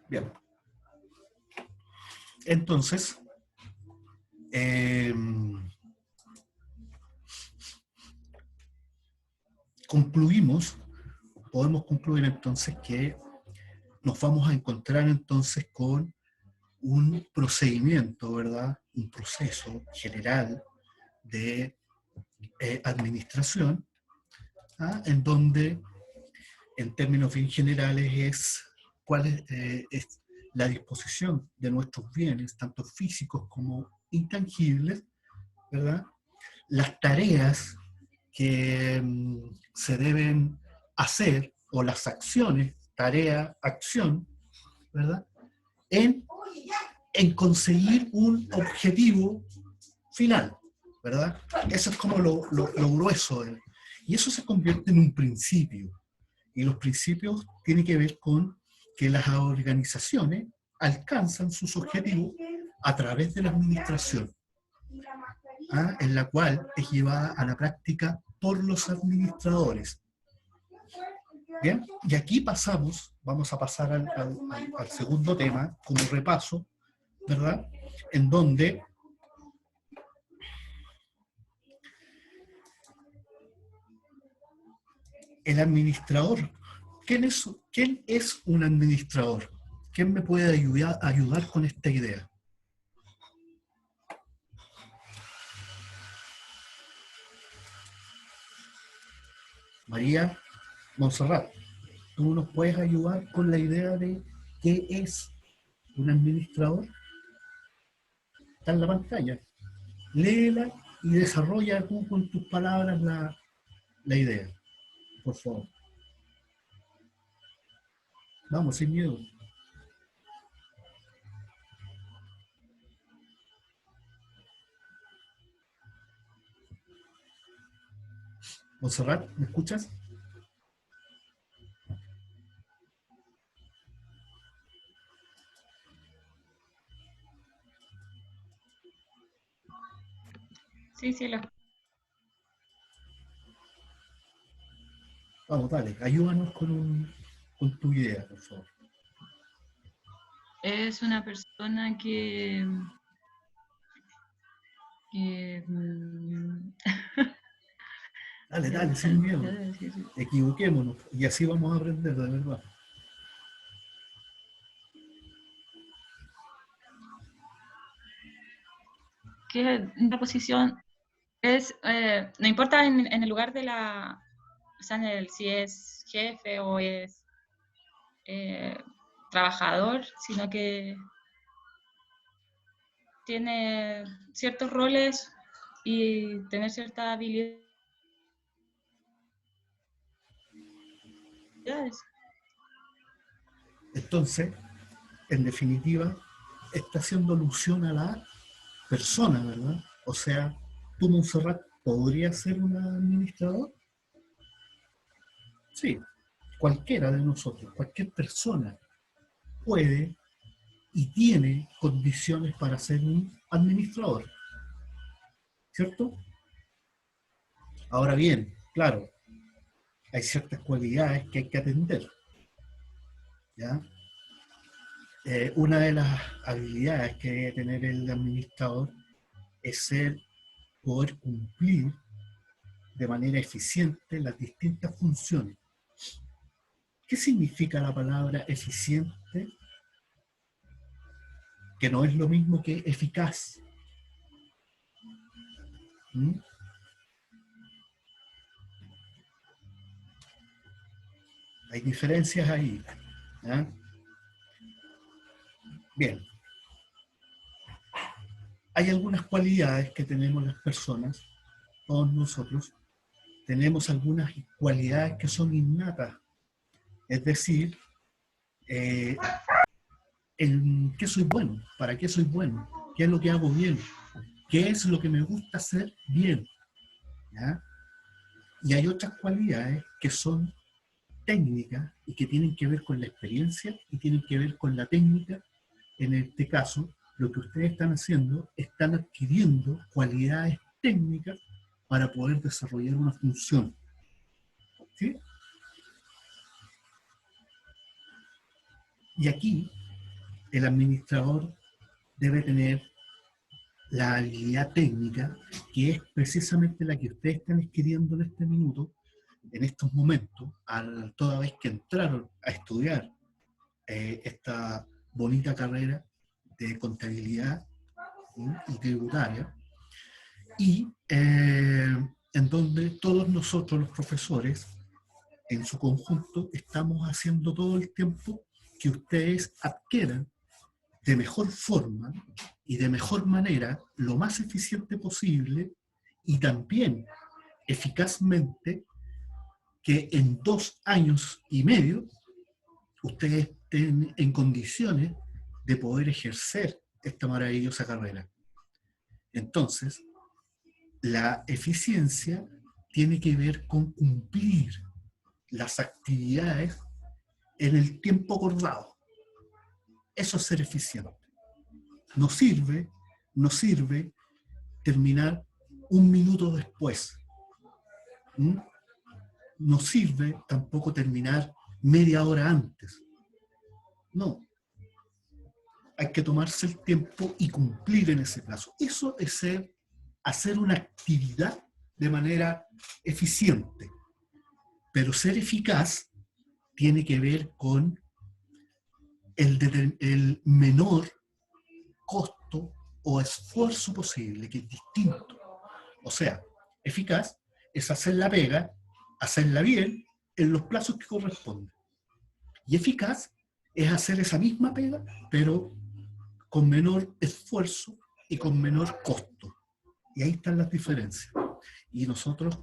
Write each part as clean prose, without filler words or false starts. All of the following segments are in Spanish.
Bien. Entonces, podemos concluir entonces que nos vamos a encontrar entonces con un procedimiento, ¿verdad? Un proceso general de administración, ¿ah? En donde, en términos bien generales, es la disposición de nuestros bienes, tanto físicos como intangibles, ¿verdad? Las tareas que se deben hacer, o las acciones, tarea, acción, ¿verdad? En, en conseguir un objetivo final, ¿verdad? Eso es como lo grueso. Y eso se convierte en un principio. Y los principios tienen que ver con que las organizaciones alcanzan sus objetivos a través de la administración, ¿ah? En la cual es llevada a la práctica por los administradores. Bien, y aquí vamos a pasar al segundo tema como repaso, ¿verdad? En donde el administrador, ¿quién es un administrador? ¿Quién me puede ayudar con esta idea? María Montserrat, ¿tú nos puedes ayudar con la idea de qué es un administrador? Está en la pantalla. Léela y desarrolla tú con tus palabras la idea, por favor. Vamos, sin miedo. Montserrat, ¿me escuchas? Sí, sí, Vamos, dale, ayúdanos con tu idea, por favor. es una persona que Dale, sin miedo. sí, sí. Equivoquémonos y así vamos a aprender, de verdad. Que la posición es, no importa en el lugar de o sea, si es jefe o es trabajador, sino que tiene ciertos roles y tener ciertas habilidades. Entonces, en definitiva, está haciendo alusión a la persona, ¿verdad? O sea, tú, Montserrat, ¿podrías ser un administrador? Sí, cualquiera de nosotros, cualquier persona puede y tiene condiciones para ser un administrador, ¿cierto? Ahora bien, claro, hay ciertas cualidades que hay que atender, ¿ya? Una de las habilidades que debe tener el administrador es poder cumplir de manera eficiente las distintas funciones. ¿Qué significa la palabra eficiente? Que no es lo mismo que eficaz. ¿Mm? Hay diferencias ahí, ¿ya? Bien. Hay algunas cualidades que tenemos las personas, todos nosotros, tenemos algunas cualidades que son innatas. Es decir, eh, en qué soy bueno, para qué soy bueno, qué es lo que hago bien, qué es lo que me gusta hacer bien, ¿ya? Y hay otras cualidades que son técnicas y que tienen que ver con la experiencia y tienen que ver con la técnica. En este caso, lo que ustedes están haciendo, están adquiriendo cualidades técnicas para poder desarrollar una función. ¿Sí? Y aquí el administrador debe tener la habilidad técnica, que es precisamente la que ustedes están adquiriendo en este minuto, en estos momentos, toda vez que entraron a estudiar esta bonita carrera de contabilidad y tributaria, y en donde todos nosotros los profesores, en su conjunto, estamos haciendo todo el tiempo que ustedes adquieran de mejor forma y de mejor manera, lo más eficiente posible y también eficazmente, que en 2 años y medio ustedes estén en condiciones de poder ejercer esta maravillosa carrera. Entonces, la eficiencia tiene que ver con cumplir las actividades en el tiempo acordado. Eso es ser eficiente. No sirve, no sirve terminar 1 minuto después. ¿Mm? No sirve tampoco terminar media hora antes. No. Hay que tomarse el tiempo y cumplir en ese plazo. Eso es hacer una actividad de manera eficiente. Pero ser eficaz tiene que ver con el menor costo o esfuerzo posible, que es distinto. O sea, eficaz es hacer la pega, hacerla bien, en los plazos que corresponden. Y eficaz es hacer esa misma pega, pero con menor esfuerzo y con menor costo. Y ahí están las diferencias. Y nosotros,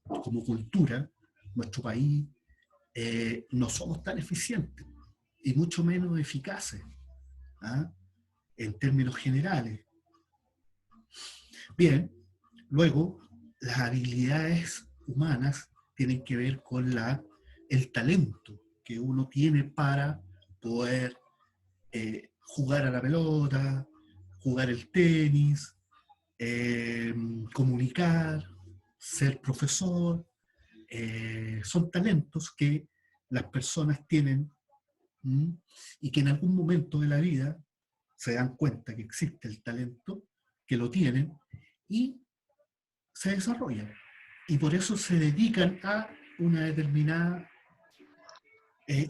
como cultura, nuestro país, no somos tan eficientes y mucho menos eficaces, ¿ah? En términos generales. Bien, luego, las habilidades humanas tienen que ver con el talento que uno tiene para poder jugar a la pelota, jugar el tenis, comunicar, ser profesor. Son talentos que las personas tienen, y que en algún momento de la vida se dan cuenta que existe el talento, que lo tienen y se desarrollan. Y por eso se dedican a una determinada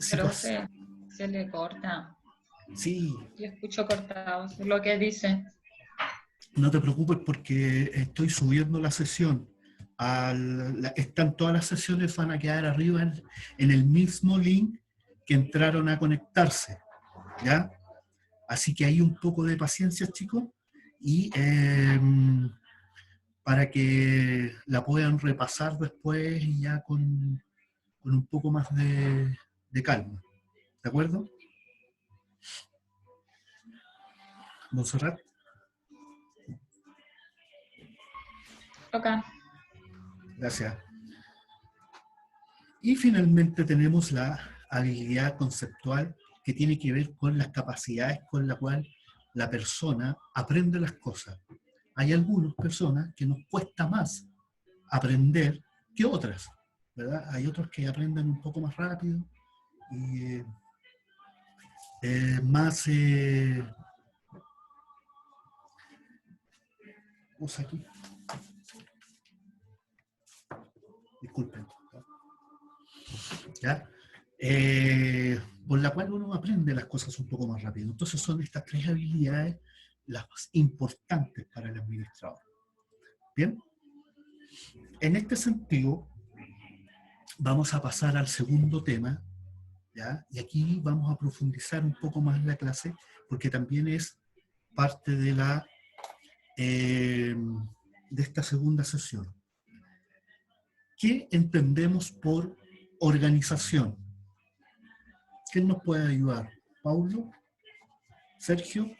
situación. Profe, se le corta. Sí, Yo escucho cortado lo que dice. no te preocupes porque estoy subiendo la sesión. Están todas las sesiones, van a quedar arriba en el mismo link que entraron a conectarse, ¿ya? Así que hay un poco de paciencia, chicos, y para que la puedan repasar después y ya con un poco más de calma. ¿De acuerdo? Montserrat. Ok. Gracias. Y finalmente tenemos la habilidad conceptual, que tiene que ver con las capacidades con las cuales la persona aprende las cosas. Hay algunas personas que nos cuesta más aprender que otras, ¿verdad? Hay otros que aprenden un poco más rápido y más... usa aquí. Disculpen. ¿Ya? Por la cual uno aprende las cosas un poco más rápido. Entonces son estas 3 habilidades las más importantes para el administrador. Bien, en este sentido vamos a pasar al segundo tema, ¿ya? Y aquí vamos a profundizar un poco más la clase, porque también es parte de esta segunda sesión. ¿Qué entendemos por organización? ¿Quién nos puede ayudar? ¿Paulo? ¿Sergio?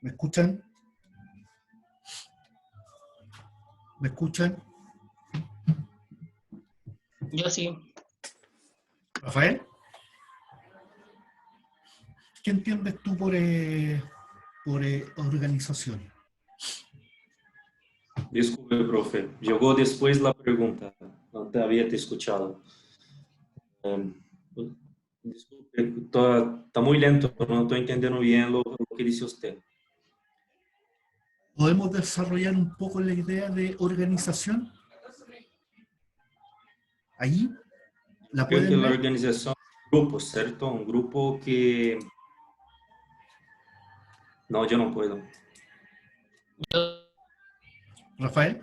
¿Me escuchan? ¿Me escuchan? Yo sí. Rafael, ¿qué entiendes tú por organización? Desculpe, profe. Llegó después la pregunta. No te había escuchado. Desculpe, está muy lento. No estoy entendiendo bien lo que dice usted. ¿Podemos desarrollar un poco la idea de organización? Ahí la Creo que pueden la ver. organización es un grupo, ¿cierto? Un grupo que... No, yo no puedo. Rafael,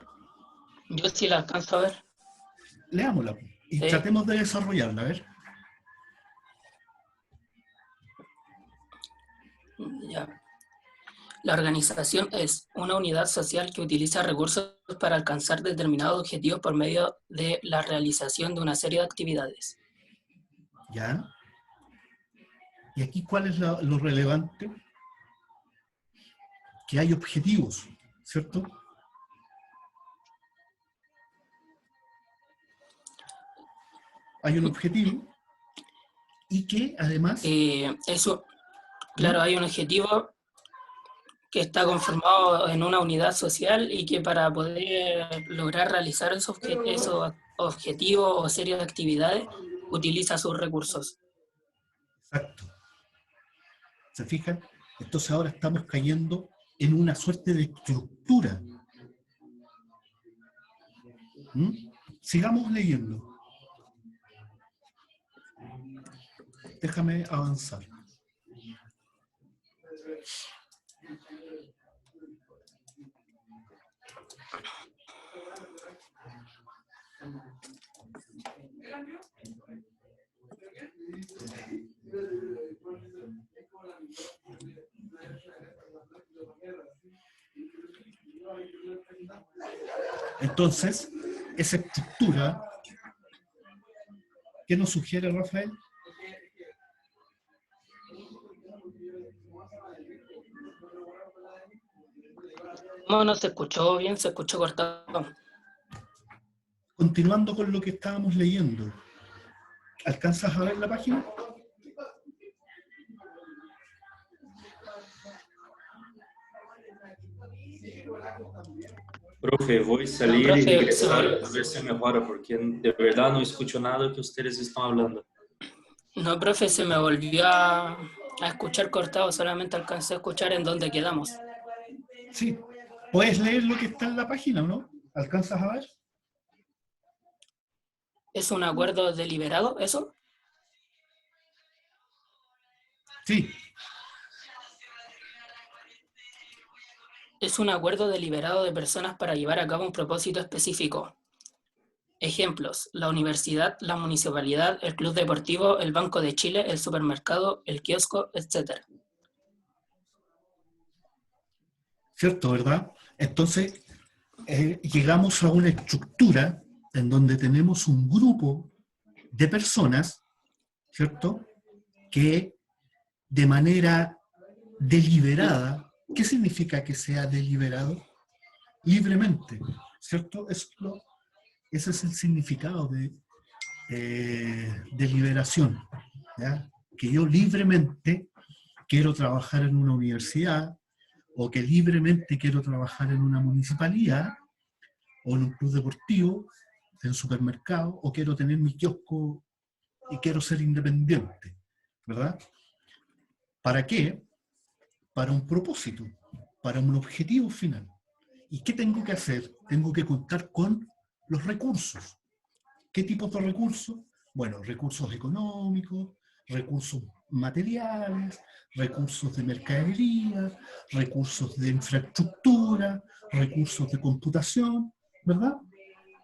Yo sí la alcanzo a ver. leámosla y Sí. tratemos de desarrollarla, a ver. Ya. La organización es una unidad social que utiliza recursos para alcanzar determinados objetivos por medio de la realización de una serie de actividades. ¿Ya? Y aquí, ¿cuál es lo relevante? Que hay objetivos, ¿cierto? Hay un objetivo y que además... Eso, claro, hay un objetivo que está conformado en una unidad social y que para poder lograr realizar esos objetivos o serie de actividades utiliza sus recursos. Exacto. ¿Se fijan? Entonces ahora estamos cayendo en una suerte de estructura. Sigamos leyendo. Déjame avanzar. Entonces, esa estructura, ¿qué nos sugiere Rafael? No se escuchó bien, se escuchó cortado. Continuando con lo que estábamos leyendo, ¿alcanzas a ver la página? Profe, voy a salir No, y profe, regresar a ver si mejora, porque de verdad no escucho nada que ustedes están hablando. No, profe, se me volvió a escuchar cortado, solamente alcancé a escuchar en dónde quedamos. Sí. ¿Puedes leer lo que está en la página o no? ¿Alcanzas a ver? ¿Es un acuerdo deliberado eso? Sí. Es un acuerdo deliberado de personas para llevar a cabo un propósito específico. Ejemplos: la universidad, la municipalidad, el club deportivo, el Banco de Chile, el supermercado, el kiosco, etc. ¿Cierto, verdad? Entonces, llegamos a una estructura en donde tenemos un grupo de personas, ¿cierto? Que de manera deliberada, ¿qué significa que sea deliberado? Libremente, ¿cierto? Ese es el significado de deliberación, ¿ya? Que yo libremente quiero trabajar en una universidad, o que libremente quiero trabajar en una municipalidad, o en un club deportivo, en un supermercado, o quiero tener mi kiosco y quiero ser independiente, ¿verdad? ¿Para qué? Para un propósito, para un objetivo final. ¿Y qué tengo que hacer? Tengo que contar con los recursos. ¿Qué tipos de recursos? Bueno, recursos económicos, recursos materiales, recursos de mercadería, recursos de infraestructura, recursos de computación, ¿verdad?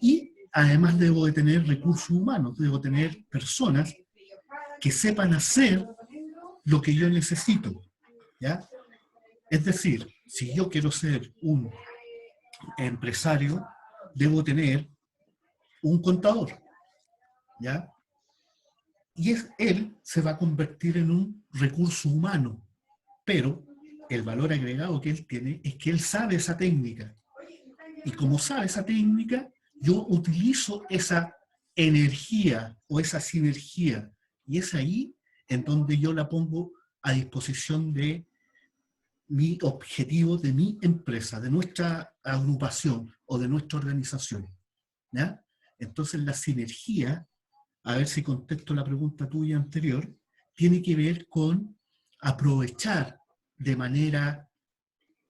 Y además debo de tener recursos humanos, debo tener personas que sepan hacer lo que yo necesito, ¿ya? Es decir, si yo quiero ser un empresario, debo tener un contador, ¿ya? Y él se va a convertir en un recurso humano, pero el valor agregado que él tiene es que él sabe esa técnica. Y como sabe esa técnica, yo utilizo esa energía o esa sinergia. Y es ahí en donde yo la pongo a disposición de mi objetivo, de mi empresa, de nuestra agrupación o de nuestra organización. ¿Ya? Entonces la sinergia, a ver si contesto la pregunta tuya anterior, tiene que ver con aprovechar de manera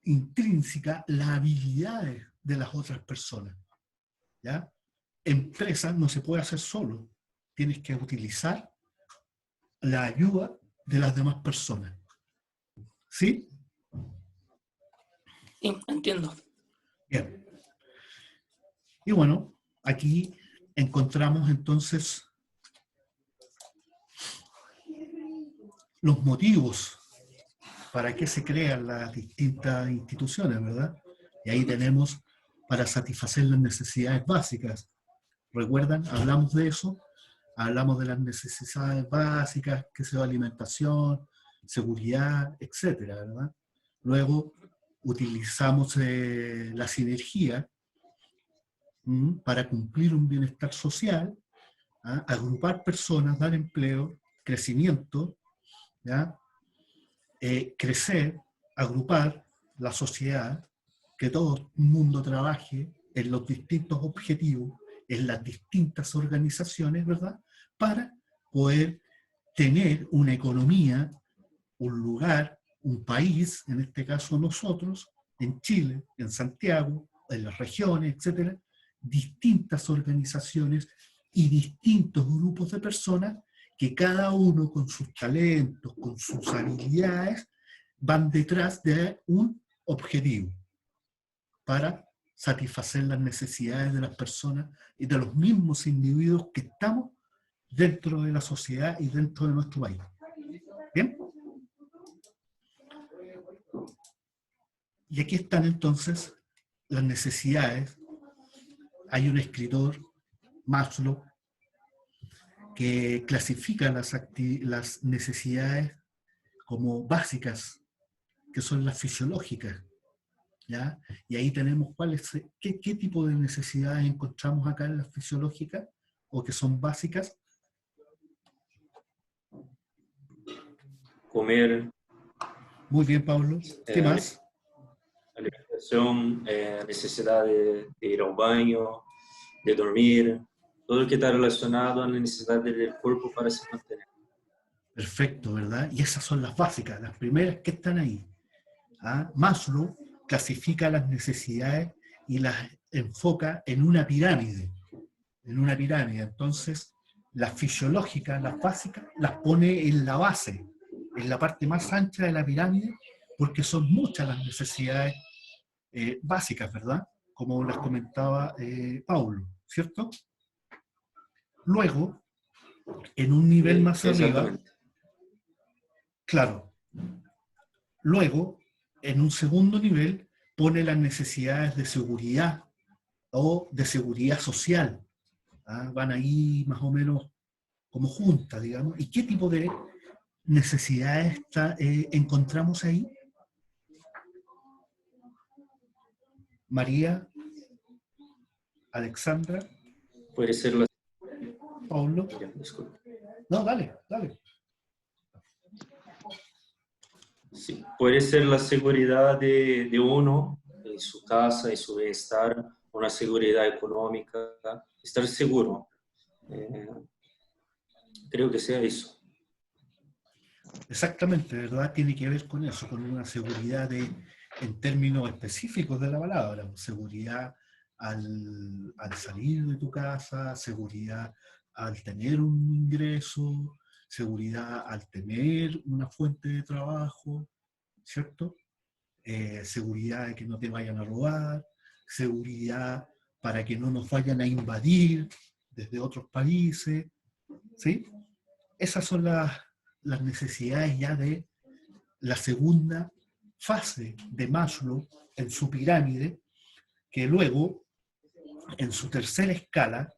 intrínseca las habilidades de las otras personas. ¿Ya? Empresa no se puede hacer solo, tienes que utilizar la ayuda de las demás personas. ¿Sí? Sí, entiendo. Bien. Y bueno, aquí encontramos entonces los motivos para qué se crean las distintas instituciones, ¿verdad? Y ahí tenemos para satisfacer las necesidades básicas. ¿Recuerdan? Hablamos de eso, hablamos de las necesidades básicas, que sea alimentación, seguridad, etcétera, ¿verdad? Luego utilizamos la sinergia para cumplir un bienestar social, agrupar personas, dar empleo, crecimiento, ¿ya? Crecer, agrupar la sociedad, que todo el mundo trabaje en los distintos objetivos, en las distintas organizaciones, ¿verdad? Para poder tener una economía, un lugar, un país, en este caso nosotros, en Chile, en Santiago, en las regiones, etcétera, distintas organizaciones y distintos grupos de personas que cada uno con sus talentos, con sus habilidades, van detrás de un objetivo para satisfacer las necesidades de las personas y de los mismos individuos que estamos dentro de la sociedad y dentro de nuestro país. ¿Bien? Y aquí están entonces las necesidades. Hay un escritor, Maslow, que clasifica las necesidades como básicas, que son las fisiológicas, ¿ya? Y ahí tenemos qué tipo de necesidades encontramos acá en las fisiológicas, o que son básicas. Comer. Muy bien, Pablo. ¿Qué más? Alimentación, necesidad de ir al baño, de dormir, todo lo que está relacionado a la necesidad del cuerpo para se mantener. Perfecto, ¿verdad? Y esas son las básicas, las primeras que están ahí. Maslow clasifica las necesidades y las enfoca en una pirámide. Entonces, las fisiológicas, las básicas, las pone en la base, en la parte más ancha de la pirámide, porque son muchas las necesidades básicas, ¿verdad? Como las comentaba Paulo, ¿cierto? Luego, en un nivel más arriba, claro, luego, en un segundo nivel, pone las necesidades de seguridad o de seguridad social. Van ahí más o menos como juntas, digamos. ¿Y qué tipo de necesidades encontramos ahí? María, Alexandra. Puede ser la... Paulo. No, dale. Sí, puede ser la seguridad de uno, en su casa, en su bienestar, una seguridad económica, estar seguro. Creo que sea eso. Exactamente, ¿verdad? Tiene que ver con eso, con una seguridad en términos específicos de la palabra. Seguridad al salir de tu casa, seguridad al tener un ingreso, seguridad al tener una fuente de trabajo, ¿cierto? Seguridad de que no te vayan a robar, seguridad para que no nos vayan a invadir desde otros países, ¿sí? Esas son las necesidades ya de la segunda fase de Maslow en su pirámide, que luego, en su tercera escala,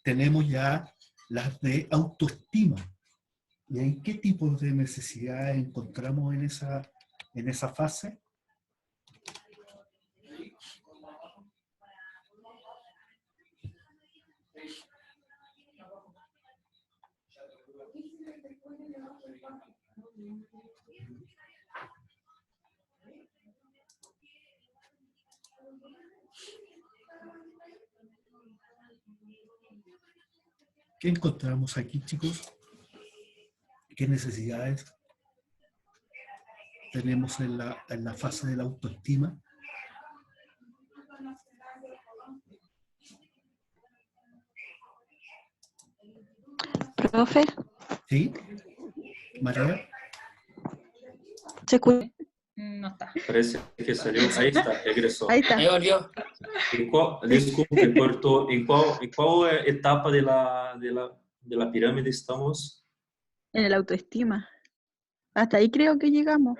tenemos ya las de autoestima. ¿Y en qué tipos de necesidades encontramos en esa en esa fase. ¿Qué encontramos aquí, chicos? ¿Qué necesidades tenemos en la fase de la autoestima? Profe, ¿Sí? ¿María? ¿se escucha? No está. Parece que salió. Ahí está, regresó. Ahí está. Ahí volvió. Desculpe, cortó. ¿En cuál etapa de la pirámide estamos? En el autoestima. Hasta ahí creo que llegamos.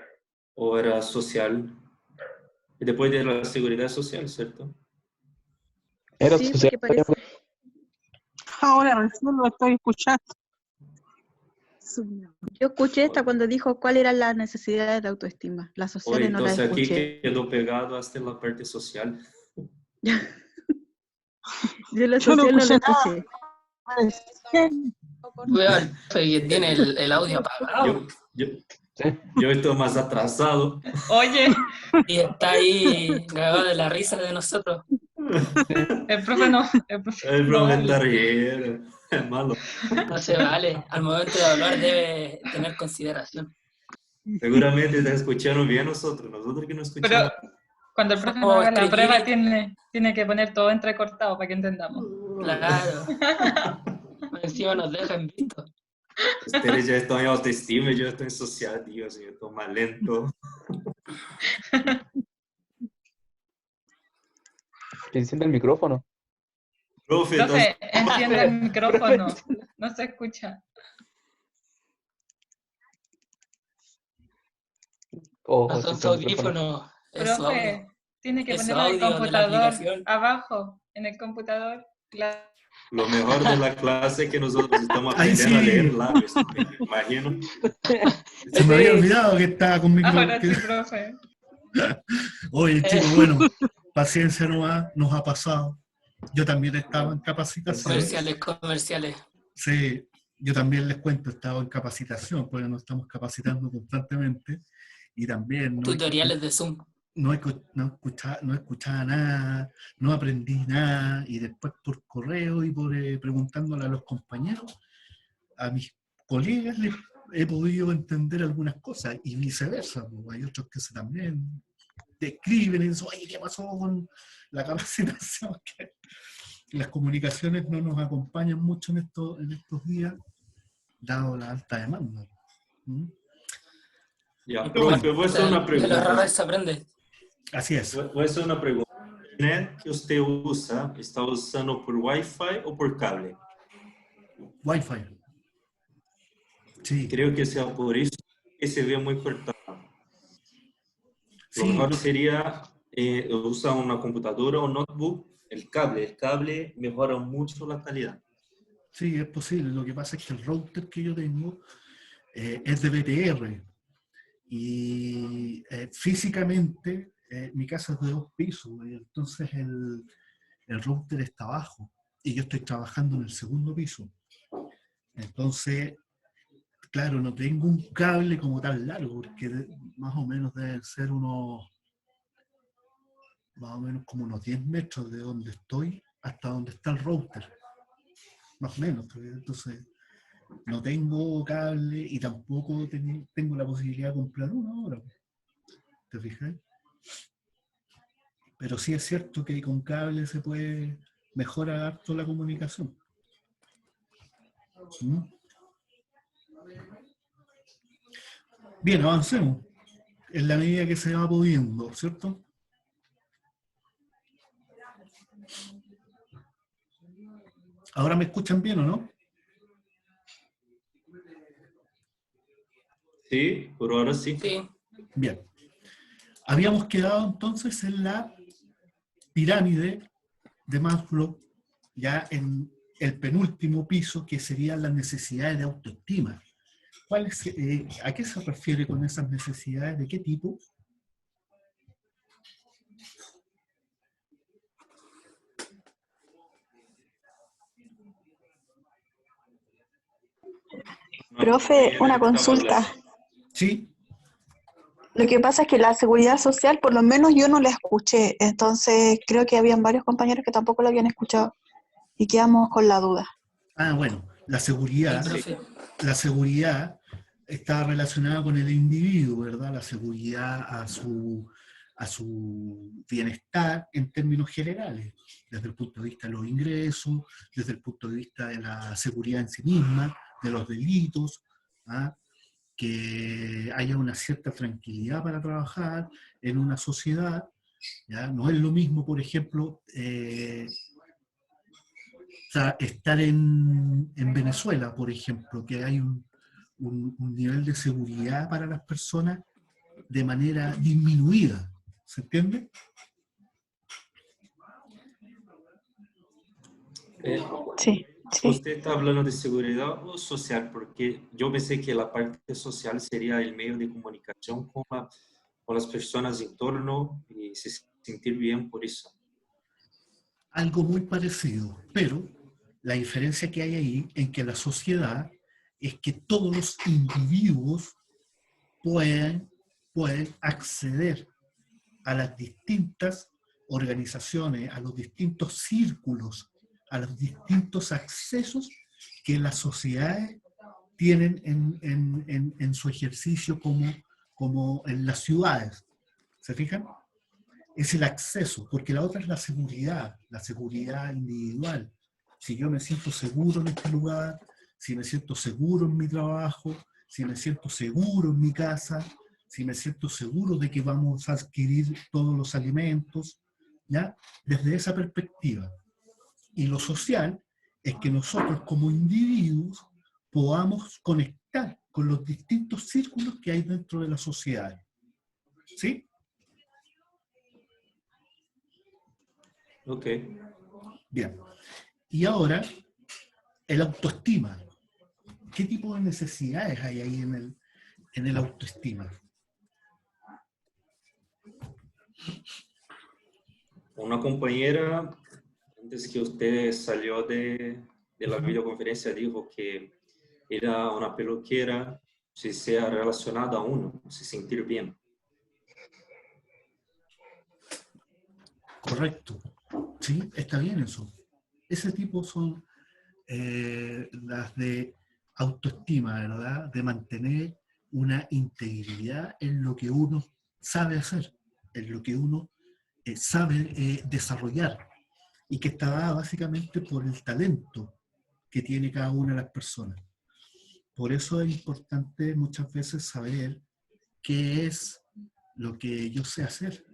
¿O era social? Y después de la seguridad social, ¿cierto? Era Sí, social. porque parece... Ahora recién lo estoy escuchando. Yo escuché esta cuando dijo cuáles eran las necesidades de autoestima. Las Oye, sociales no las entonces aquí escuché. quedó pegado hasta la parte social. Yo la Yo no social no la escuché escuché. Recién. Veo al profe que tiene el audio apagado Yo estoy más atrasado. Oye, y está ahí cagado de la risa de nosotros. el profe no. El profe El no problema habla. está riendo. Es malo. No se vale. Al momento de hablar debe tener consideración. Seguramente te escucharon bien nosotros que no escuchamos. Pero cuando el profe no Oh, haga la prueba escribir. tiene que poner todo entrecortado para que entendamos. Claro. Encima nos dejan visto. Ustedes ya están en autoestima, yo estoy en social, Dios, yo estoy más lento. Que encienda el micrófono. Profe, Profe, encienda el micrófono. No se escucha. Oh, No son sí, sus el micrófono. audífonos, es su Profe, audio. tiene que Es ponerlo en el audio de la computador, aplicación. abajo, en el computador. lo mejor de la clase es que nosotros estamos Ahí aprendiendo a sí. leer labios. Me imagino. Se me había olvidado que estaba con Ahora sí, micrófono. profe. Oye, chicos, bueno, paciencia nomás, nos ha pasado. Yo también estaba en capacitación. Comerciales. Sí, yo también les cuento, estaba en capacitación, porque nos estamos capacitando constantemente. Y también Tutoriales de Zoom. no escuchaba nada, no aprendí nada, y después por correo y por preguntándole a los compañeros, a mis colegas les he podido entender algunas cosas, y viceversa, pues, hay otros que también describen eso, oye, ¿qué pasó con la capacitación? Que las comunicaciones no nos acompañan mucho en estos días, dado la alta demanda. ¿Mm? Ya, profe, voy a hacer una De los pregunta. errores se aprende. Así es. Voy a hacer una pregunta. ¿El internet que usted usa, está usando por Wi-Fi o por cable? Wi-Fi. Sí. Creo que sea por eso que se ve muy cortado. Lo Sí. mejor sería usar una computadora o notebook, el cable mejora mucho la calidad. Sí, es posible. Lo que pasa es que el router que yo tengo es de BTR. Y físicamente mi casa es de 2 pisos, y entonces el router está abajo. Y yo estoy trabajando en el 2º piso. Entonces, claro, no tengo un cable como tan largo, porque más o menos deben ser más o menos como unos 10 metros de donde estoy hasta donde está el router. Más o menos. Entonces, no tengo cable y tampoco tengo la posibilidad de comprar uno ahora. ¿Te fijas? Pero sí es cierto que con cable se puede mejorar harto la comunicación. ¿Mm? Bien, avancemos. En la medida que se va pudiendo, ¿cierto? ¿Ahora me escuchan bien o no? Sí, por ahora sí. Sí. Bien. Habíamos quedado entonces en la pirámide de Maslow, ya en el penúltimo piso, que serían las necesidades de autoestima. ¿A qué se refiere con esas necesidades? ¿De qué tipo? Profe, una consulta. Sí, Lo que pasa es que la seguridad social, por lo menos yo no la escuché, entonces creo que habían varios compañeros que tampoco lo habían escuchado y quedamos con la duda. bueno, Sí, profe. la seguridad está relacionada con el individuo, ¿verdad? La seguridad a su bienestar en términos generales, desde el punto de vista de los ingresos, desde el punto de vista de la seguridad en sí misma, de los delitos, ¿ah? Que haya una cierta tranquilidad para trabajar en una sociedad, ¿ya? No es lo mismo, por ejemplo, estar en Venezuela, por ejemplo, que hay un nivel de seguridad para las personas de manera disminuida. ¿Se entiende? Sí, sí. Usted está hablando de seguridad o social, porque yo pensé que la parte social sería el medio de comunicación con las personas en torno y se sentir bien por eso. Algo muy parecido, pero la diferencia que hay ahí en que la sociedad es que todos los individuos pueden acceder a las distintas organizaciones, a los distintos círculos, a los distintos accesos que las sociedades tienen en su ejercicio como en las ciudades. ¿Se fijan? Es el acceso, porque la otra es la seguridad individual. Si yo me siento seguro en este lugar, si me siento seguro en mi trabajo, si me siento seguro en mi casa, si me siento seguro de que vamos a adquirir todos los alimentos, ¿ya? Desde esa perspectiva. Y lo social es que nosotros como individuos podamos conectar con los distintos círculos que hay dentro de la sociedad. ¿Sí? Ok. Bien. Y ahora, el autoestima. ¿Qué tipo de necesidades hay ahí en el autoestima? Una compañera, antes que usted salió de la videoconferencia, dijo que era una peluquera, si sea relacionada a uno, se sentir bien. Correcto. Sí, está bien eso. Ese tipo son las de autoestima, ¿verdad? De mantener una integridad en lo que uno sabe hacer, en lo que uno sabe desarrollar y que está dada básicamente por el talento que tiene cada una de las personas. Por eso es importante muchas veces saber qué es lo que yo sé hacer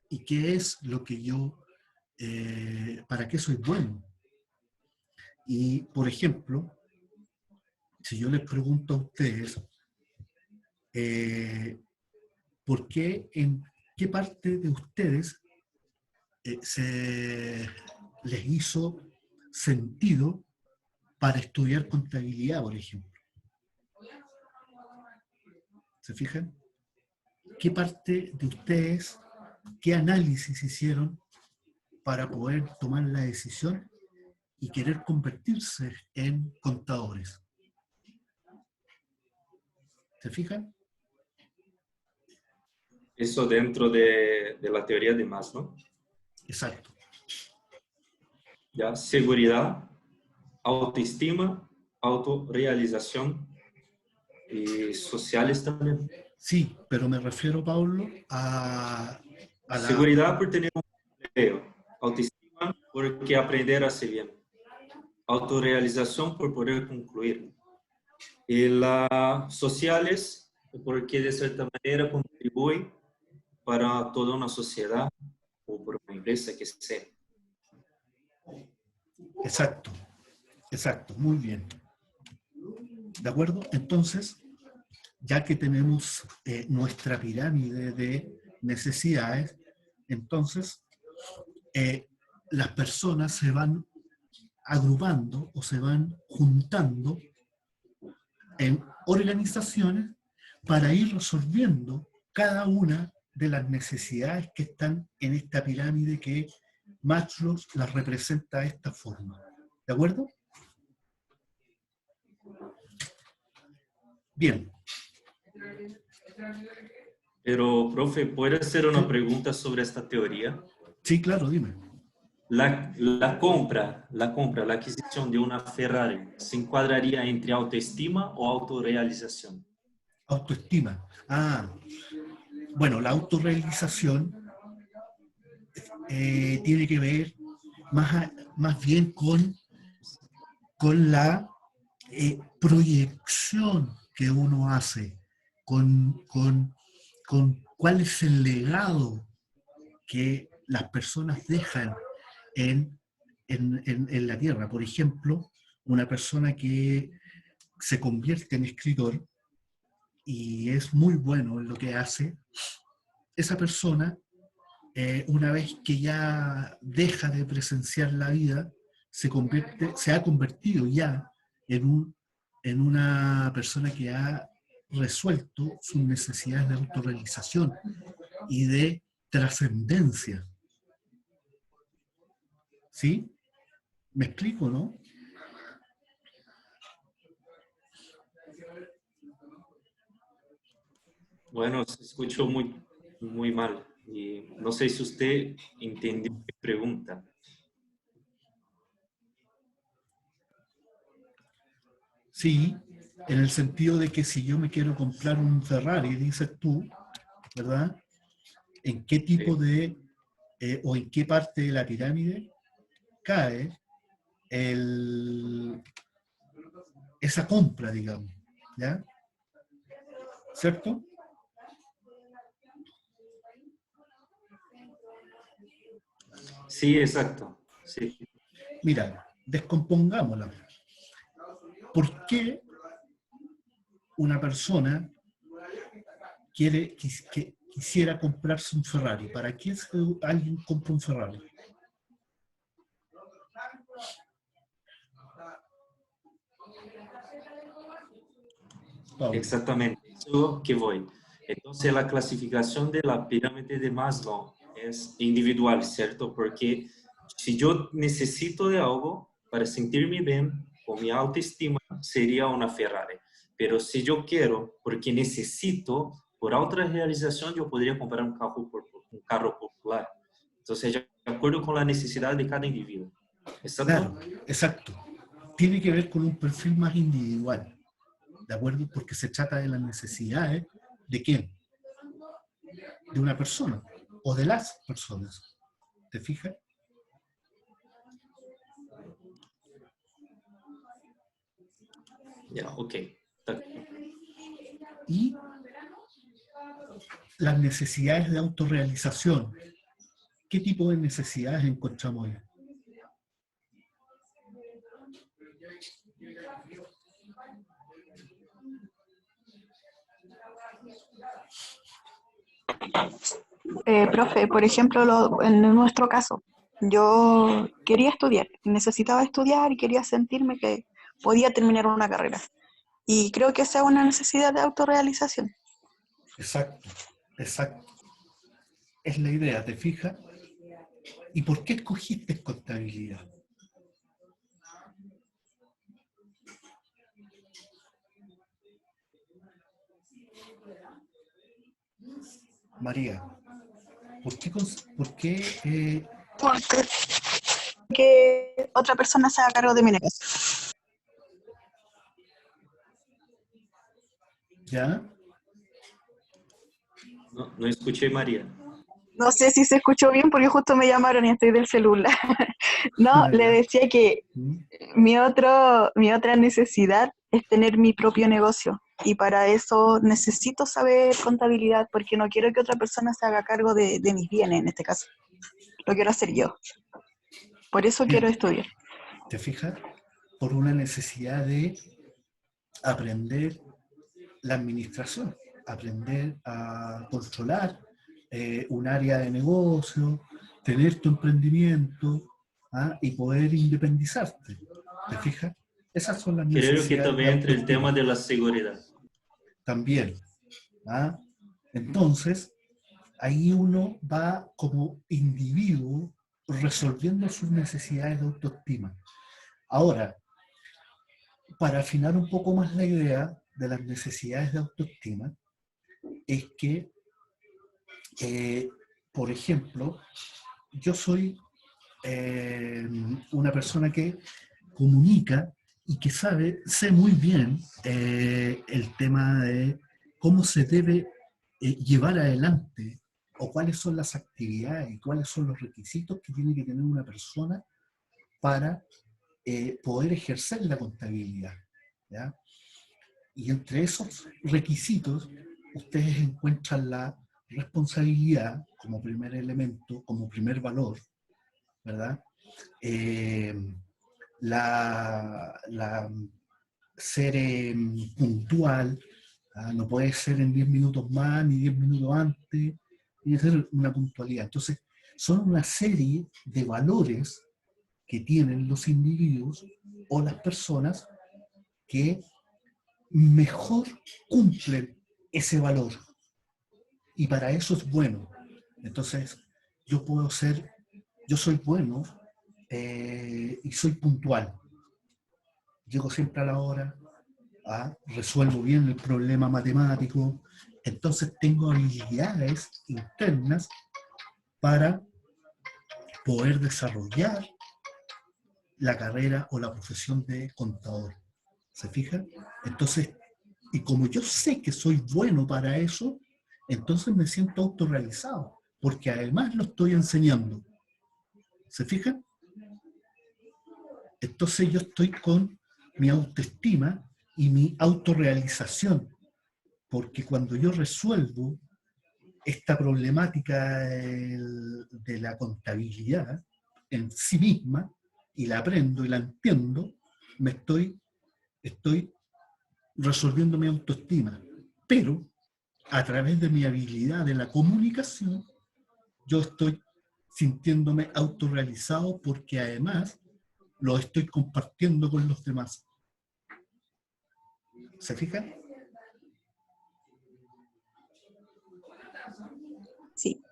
y qué es lo que yo, para qué soy bueno. Y, por ejemplo, si yo les pregunto a ustedes, ¿por qué, en qué parte de ustedes se les hizo sentido para estudiar contabilidad, por ejemplo? ¿Se fijan? ¿Qué parte de ustedes, qué análisis hicieron para poder tomar la decisión y querer convertirse en contadores? ¿Se fijan? Eso dentro de la teoría de Maslow. Exacto. ¿Ya? Seguridad, autoestima, autorrealización y sociales también. Sí, pero me refiero, Pablo, a la... Seguridad por tener un empleo, autoestima porque aprender hace bien, autorrealización por poder concluir. Y las sociales porque de cierta manera contribuye para toda una sociedad o por una empresa que sea. Exacto, exacto, muy bien. ¿De acuerdo? Entonces, ya que tenemos nuestra pirámide de necesidades, entonces las personas se van agrupando o se van juntando en organizaciones para ir resolviendo cada una de las necesidades que están en esta pirámide que Maslow las representa de esta forma. ¿De acuerdo? Bien. Pero, profe, ¿puede hacer una pregunta sobre esta teoría? Sí, claro, dime. La compra, la adquisición de una Ferrari, ¿se encuadraría entre autoestima o autorrealización? Autoestima. Ah, bueno, la autorrealización tiene que ver más bien con la proyección que uno hace, con cuál es el legado que las personas dejan en la tierra. Por ejemplo, una persona que se convierte en escritor y es muy bueno en lo que hace, esa persona, una vez que ya deja de presenciar la vida, se ha convertido ya en una persona que ha resuelto sus necesidades de autorrealización y de trascendencia. ¿Sí? ¿Me explico, no? Bueno, se escuchó muy mal. Y no sé si usted entendió mi pregunta. Sí, en el sentido de que si yo me quiero comprar un Ferrari, dices tú, ¿verdad? ¿En qué tipo de, o en qué parte de la pirámide cae esa compra, digamos? ¿Ya? ¿Cierto? Sí, exacto. Sí. Mira, descompongámosla. ¿Por qué una persona quisiera comprarse un Ferrari? ¿Para qué alguien compra un Ferrari? Pablo. Exactamente, eso que voy. Entonces, la clasificación de la pirámide de Maslow es individual, ¿cierto? Porque si yo necesito de algo para sentirme bien, con mi autoestima, sería una Ferrari. Pero si yo quiero, porque necesito, por otra realización, yo podría comprar un carro popular. Entonces, de acuerdo con la necesidad de cada individuo. ¿Exacto? Claro, exacto. Tiene que ver con un perfil más individual, ¿de acuerdo? Porque se trata de las necesidades de quién, de una persona o de las personas. ¿Te fijas? Ya, ok. Y las necesidades de autorrealización. ¿Qué tipo de necesidades encontramos ahí? Profe, por ejemplo, en nuestro caso, yo quería estudiar, necesitaba estudiar y quería sentirme que podía terminar una carrera. Y creo que esa es una necesidad de autorrealización. Exacto, exacto. Es la idea, ¿te fijas? ¿Y por qué escogiste contabilidad? María, Porque otra persona se haga cargo de mi negocio. ¿Ya? No escuché, María. No sé si se escuchó bien porque justo me llamaron y estoy del celular. No, le decía que mi otra necesidad es tener mi propio negocio y para eso necesito saber contabilidad porque no quiero que otra persona se haga cargo de mis bienes en este caso. Lo quiero hacer yo. Por eso Bien. quiero estudiar. ¿Te fijas? Por una necesidad de aprender la administración, aprender a controlar un área de negocio, tener tu emprendimiento, ¿ah? Y poder independizarte. ¿Te fijas? Esas son las Creo que necesidades de también entra el autoestima. tema de la seguridad. También. ¿Ah? Entonces, ahí uno va como individuo resolviendo sus necesidades de autoestima. Ahora, para afinar un poco más la idea de las necesidades de autoestima, es que, por ejemplo, yo soy una persona que comunica y que sé muy bien el tema de cómo se debe llevar adelante o cuáles son las actividades y cuáles son los requisitos que tiene que tener una persona para poder ejercer la contabilidad, ¿ya? Y entre esos requisitos, ustedes encuentran la responsabilidad como primer elemento, como primer valor, ¿verdad? La ser puntual, no puede ser en 10 minutos más ni 10 minutos antes, tiene que ser una puntualidad. Entonces, son una serie de valores que tienen los individuos o las personas que mejor cumplen ese valor. Y para eso es bueno. Entonces, yo soy bueno y soy puntual. Llego siempre a la hora, resuelvo bien el problema matemático, entonces tengo habilidades internas para poder desarrollar la carrera o la profesión de contador. ¿Se fijan? Entonces, y como yo sé que soy bueno para eso, entonces me siento autorrealizado, porque además lo estoy enseñando. ¿Se fijan? Entonces yo estoy con mi autoestima y mi autorrealización, porque cuando yo resuelvo esta problemática de la contabilidad en sí misma, y la aprendo y la entiendo, estoy resolviendo mi autoestima. Pero a través de mi habilidad de la comunicación, yo estoy sintiéndome autorrealizado porque además lo estoy compartiendo con los demás. ¿Se fijan? Sí.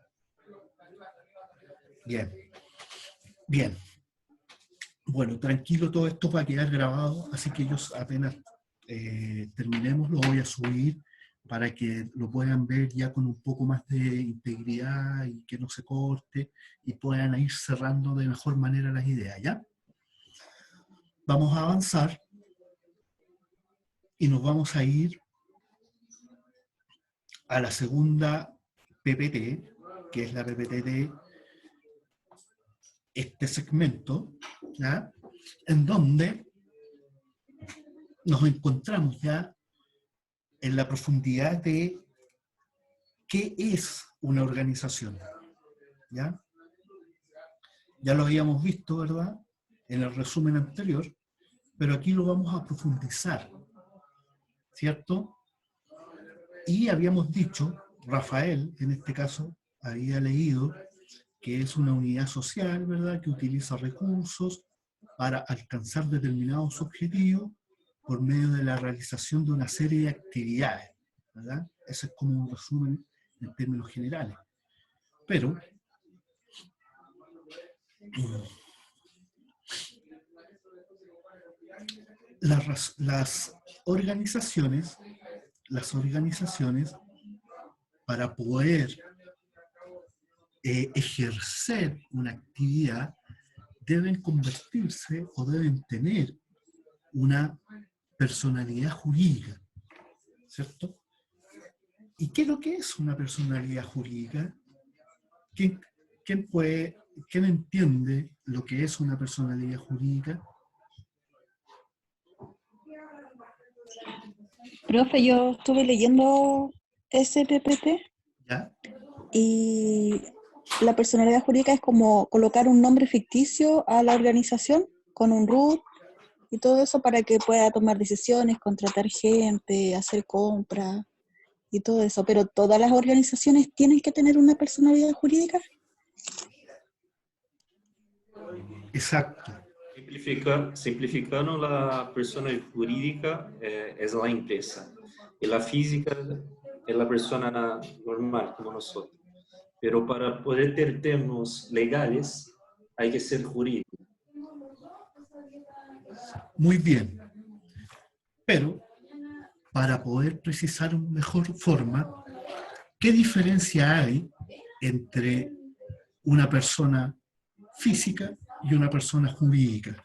Bien. Bien. Bueno, tranquilo, todo esto va a quedar grabado, así que yo apenas terminemos lo voy a subir para que lo puedan ver ya con un poco más de integridad y que no se corte y puedan ir cerrando de mejor manera las ideas, ¿ya? Vamos a avanzar y nos vamos a ir a la segunda PPT, que es la PPT de este segmento, ¿ya? En donde nos encontramos ya en la profundidad de qué es una organización, ¿ya? Ya lo habíamos visto, ¿verdad?, en el resumen anterior, pero aquí lo vamos a profundizar, ¿cierto? Y habíamos dicho, Rafael, en este caso, había leído que es una unidad social, ¿verdad?, que utiliza recursos para alcanzar determinados objetivos por medio de la realización de una serie de actividades, ¿verdad? Ese es como un resumen en términos generales. Pero las organizaciones, para poder ejercer una actividad, deben convertirse o deben tener una personalidad jurídica, ¿cierto? ¿Y qué es lo que es una personalidad jurídica? ¿Quién entiende lo que es una personalidad jurídica? Profe, yo estuve leyendo ese PPT ¿Ya? y la personalidad jurídica es como colocar un nombre ficticio a la organización con un RUT y todo eso para que pueda tomar decisiones, contratar gente, hacer compras y todo eso. Pero todas las organizaciones tienen que tener una personalidad jurídica. Exacto. Simplificando, la persona jurídica es la empresa y la física es la persona normal como nosotros. Pero para poder tener términos legales hay que ser jurídico. Muy bien. Pero para poder precisar una mejor forma, ¿qué diferencia hay entre una persona física y una persona jurídica?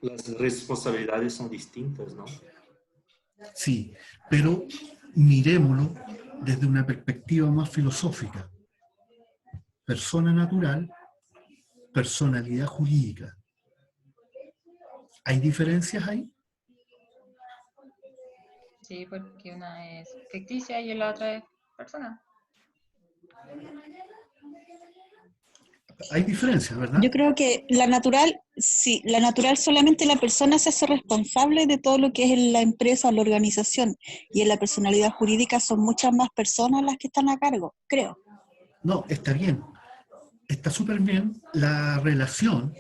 Las responsabilidades son distintas, ¿no? Sí, pero miremoslo desde una perspectiva más filosófica. Persona natural, personalidad jurídica. ¿Hay diferencias ahí? Sí, porque una es ficticia y la otra es persona. Hay diferencias, ¿verdad? Yo creo que la natural, sí, la natural solamente la persona se hace responsable de todo lo que es la empresa o la organización, y en la personalidad jurídica son muchas más personas las que están a cargo, creo. No, está bien. Está súper bien la relación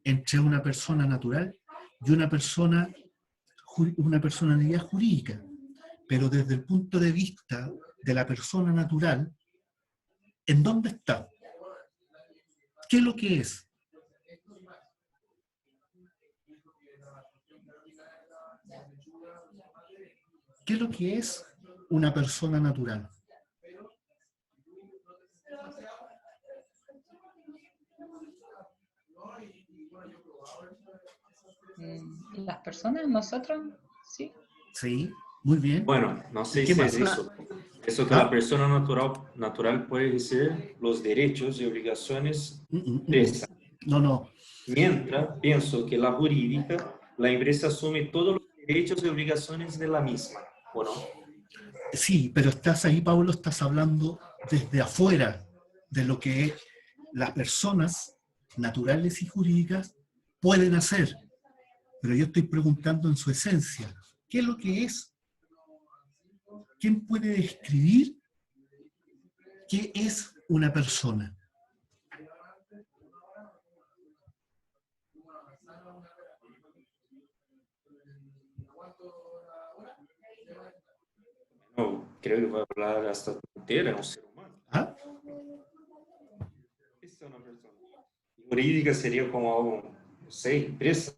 entre una persona natural y una personalidad jurídica. Pero desde el punto de vista de la persona natural, ¿en dónde está? ¿Qué es lo que es? ¿Qué es lo que es una persona natural? Las personas, nosotros, sí. Sí, muy bien. Bueno, no sé ¿Qué si es más? eso. Eso que ¿Ah? la persona natural puede ejercer los derechos y obligaciones de la empresa. No, no. Mientras pienso que la jurídica, la empresa asume todos los derechos y obligaciones de la misma, ¿o no? Sí, pero estás ahí, Pablo, estás hablando desde afuera de lo que las personas naturales y jurídicas pueden hacer. Pero yo estoy preguntando en su esencia, ¿qué es lo que es? ¿Quién puede describir qué es una persona? No, creo que va a hablar hasta entera, un ser humano. ¿Ah? ¿Qué es una persona? Jurídica sería como algo, no sé, empresa.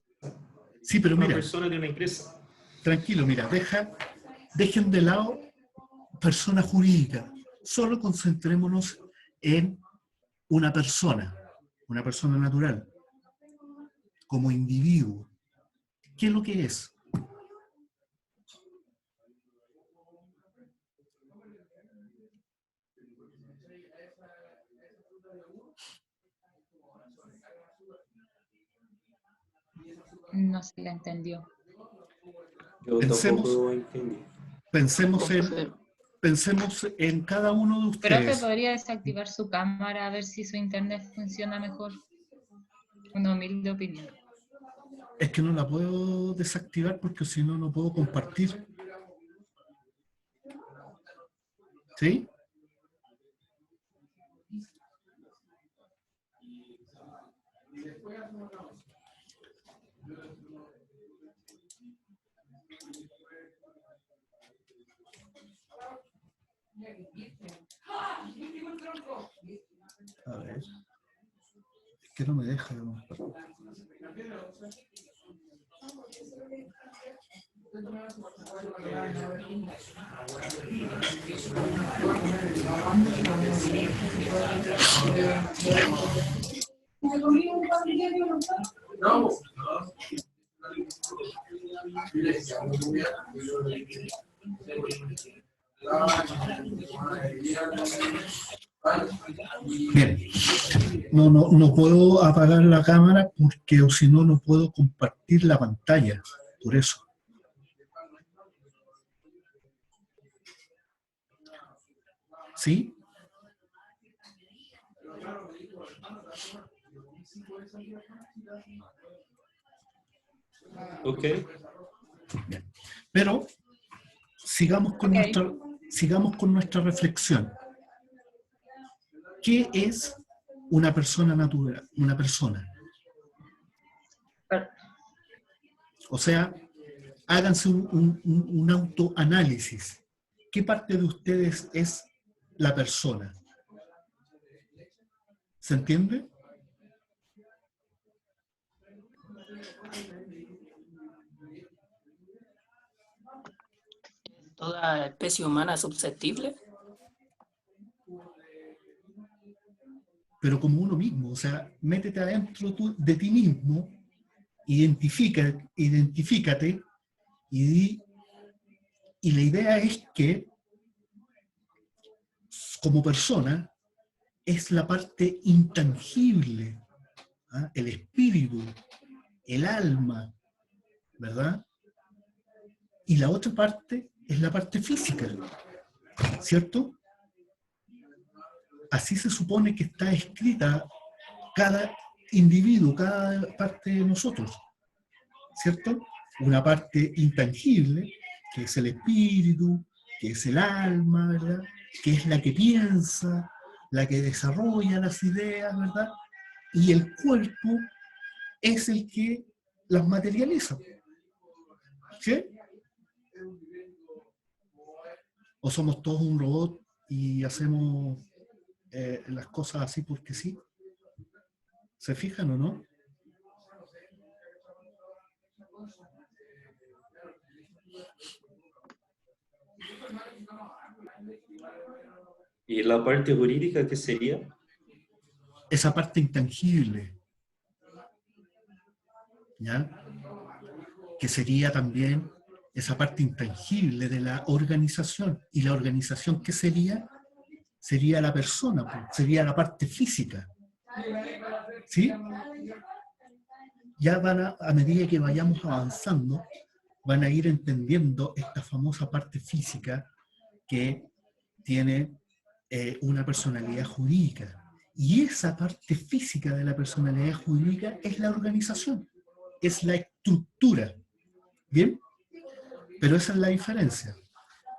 Sí, pero Una mira, persona de una empresa. tranquilo, mira, dejen de lado persona jurídica. Solo concentrémonos en una persona natural, como individuo. ¿Qué es lo que es? No se la entendió. Yo Pensemos, tampoco entendí. pensemos en cada uno de Profe, ustedes. ¿podría desactivar su cámara a ver si su internet funciona mejor? Una humilde opinión. Es que no la puedo desactivar porque si no, no puedo compartir. ¿Sí? A ver. Es que no me deja. Bien, no puedo apagar la cámara porque o si no, no puedo compartir la pantalla, por eso. ¿Sí? Ok. Bien. Pero sigamos con, sigamos con nuestra reflexión. ¿Qué es una persona natural? Una persona. O sea, háganse un autoanálisis. ¿Qué parte de ustedes es la persona? ¿Se entiende? ¿Toda especie humana es susceptible? Pero como uno mismo, o sea, métete adentro de ti mismo, identifícate y la idea es que como persona es la parte intangible, ¿ah? El espíritu, el alma, ¿verdad? Y la otra parte es la parte física, ¿cierto? Así se supone que está escrita cada individuo, cada parte de nosotros, ¿cierto? Una parte intangible, que es el espíritu, que es el alma, ¿verdad? Que es la que piensa, la que desarrolla las ideas, ¿verdad? Y el cuerpo es el que las materializa. ¿Sí? ¿O somos todos un robot y hacemos las cosas así porque sí? ¿Se fijan o no? ¿Y la parte jurídica qué sería? Esa parte intangible, ¿ya? Que sería también esa parte intangible de la organización. ¿Y la organización qué sería? Sería la persona, pues, sería la parte física. ¿Sí? Ya a medida que vayamos avanzando, van a ir entendiendo esta famosa parte física que tiene una personalidad jurídica. Y esa parte física de la personalidad jurídica es la organización, es la estructura. ¿Bien? Pero esa es la diferencia,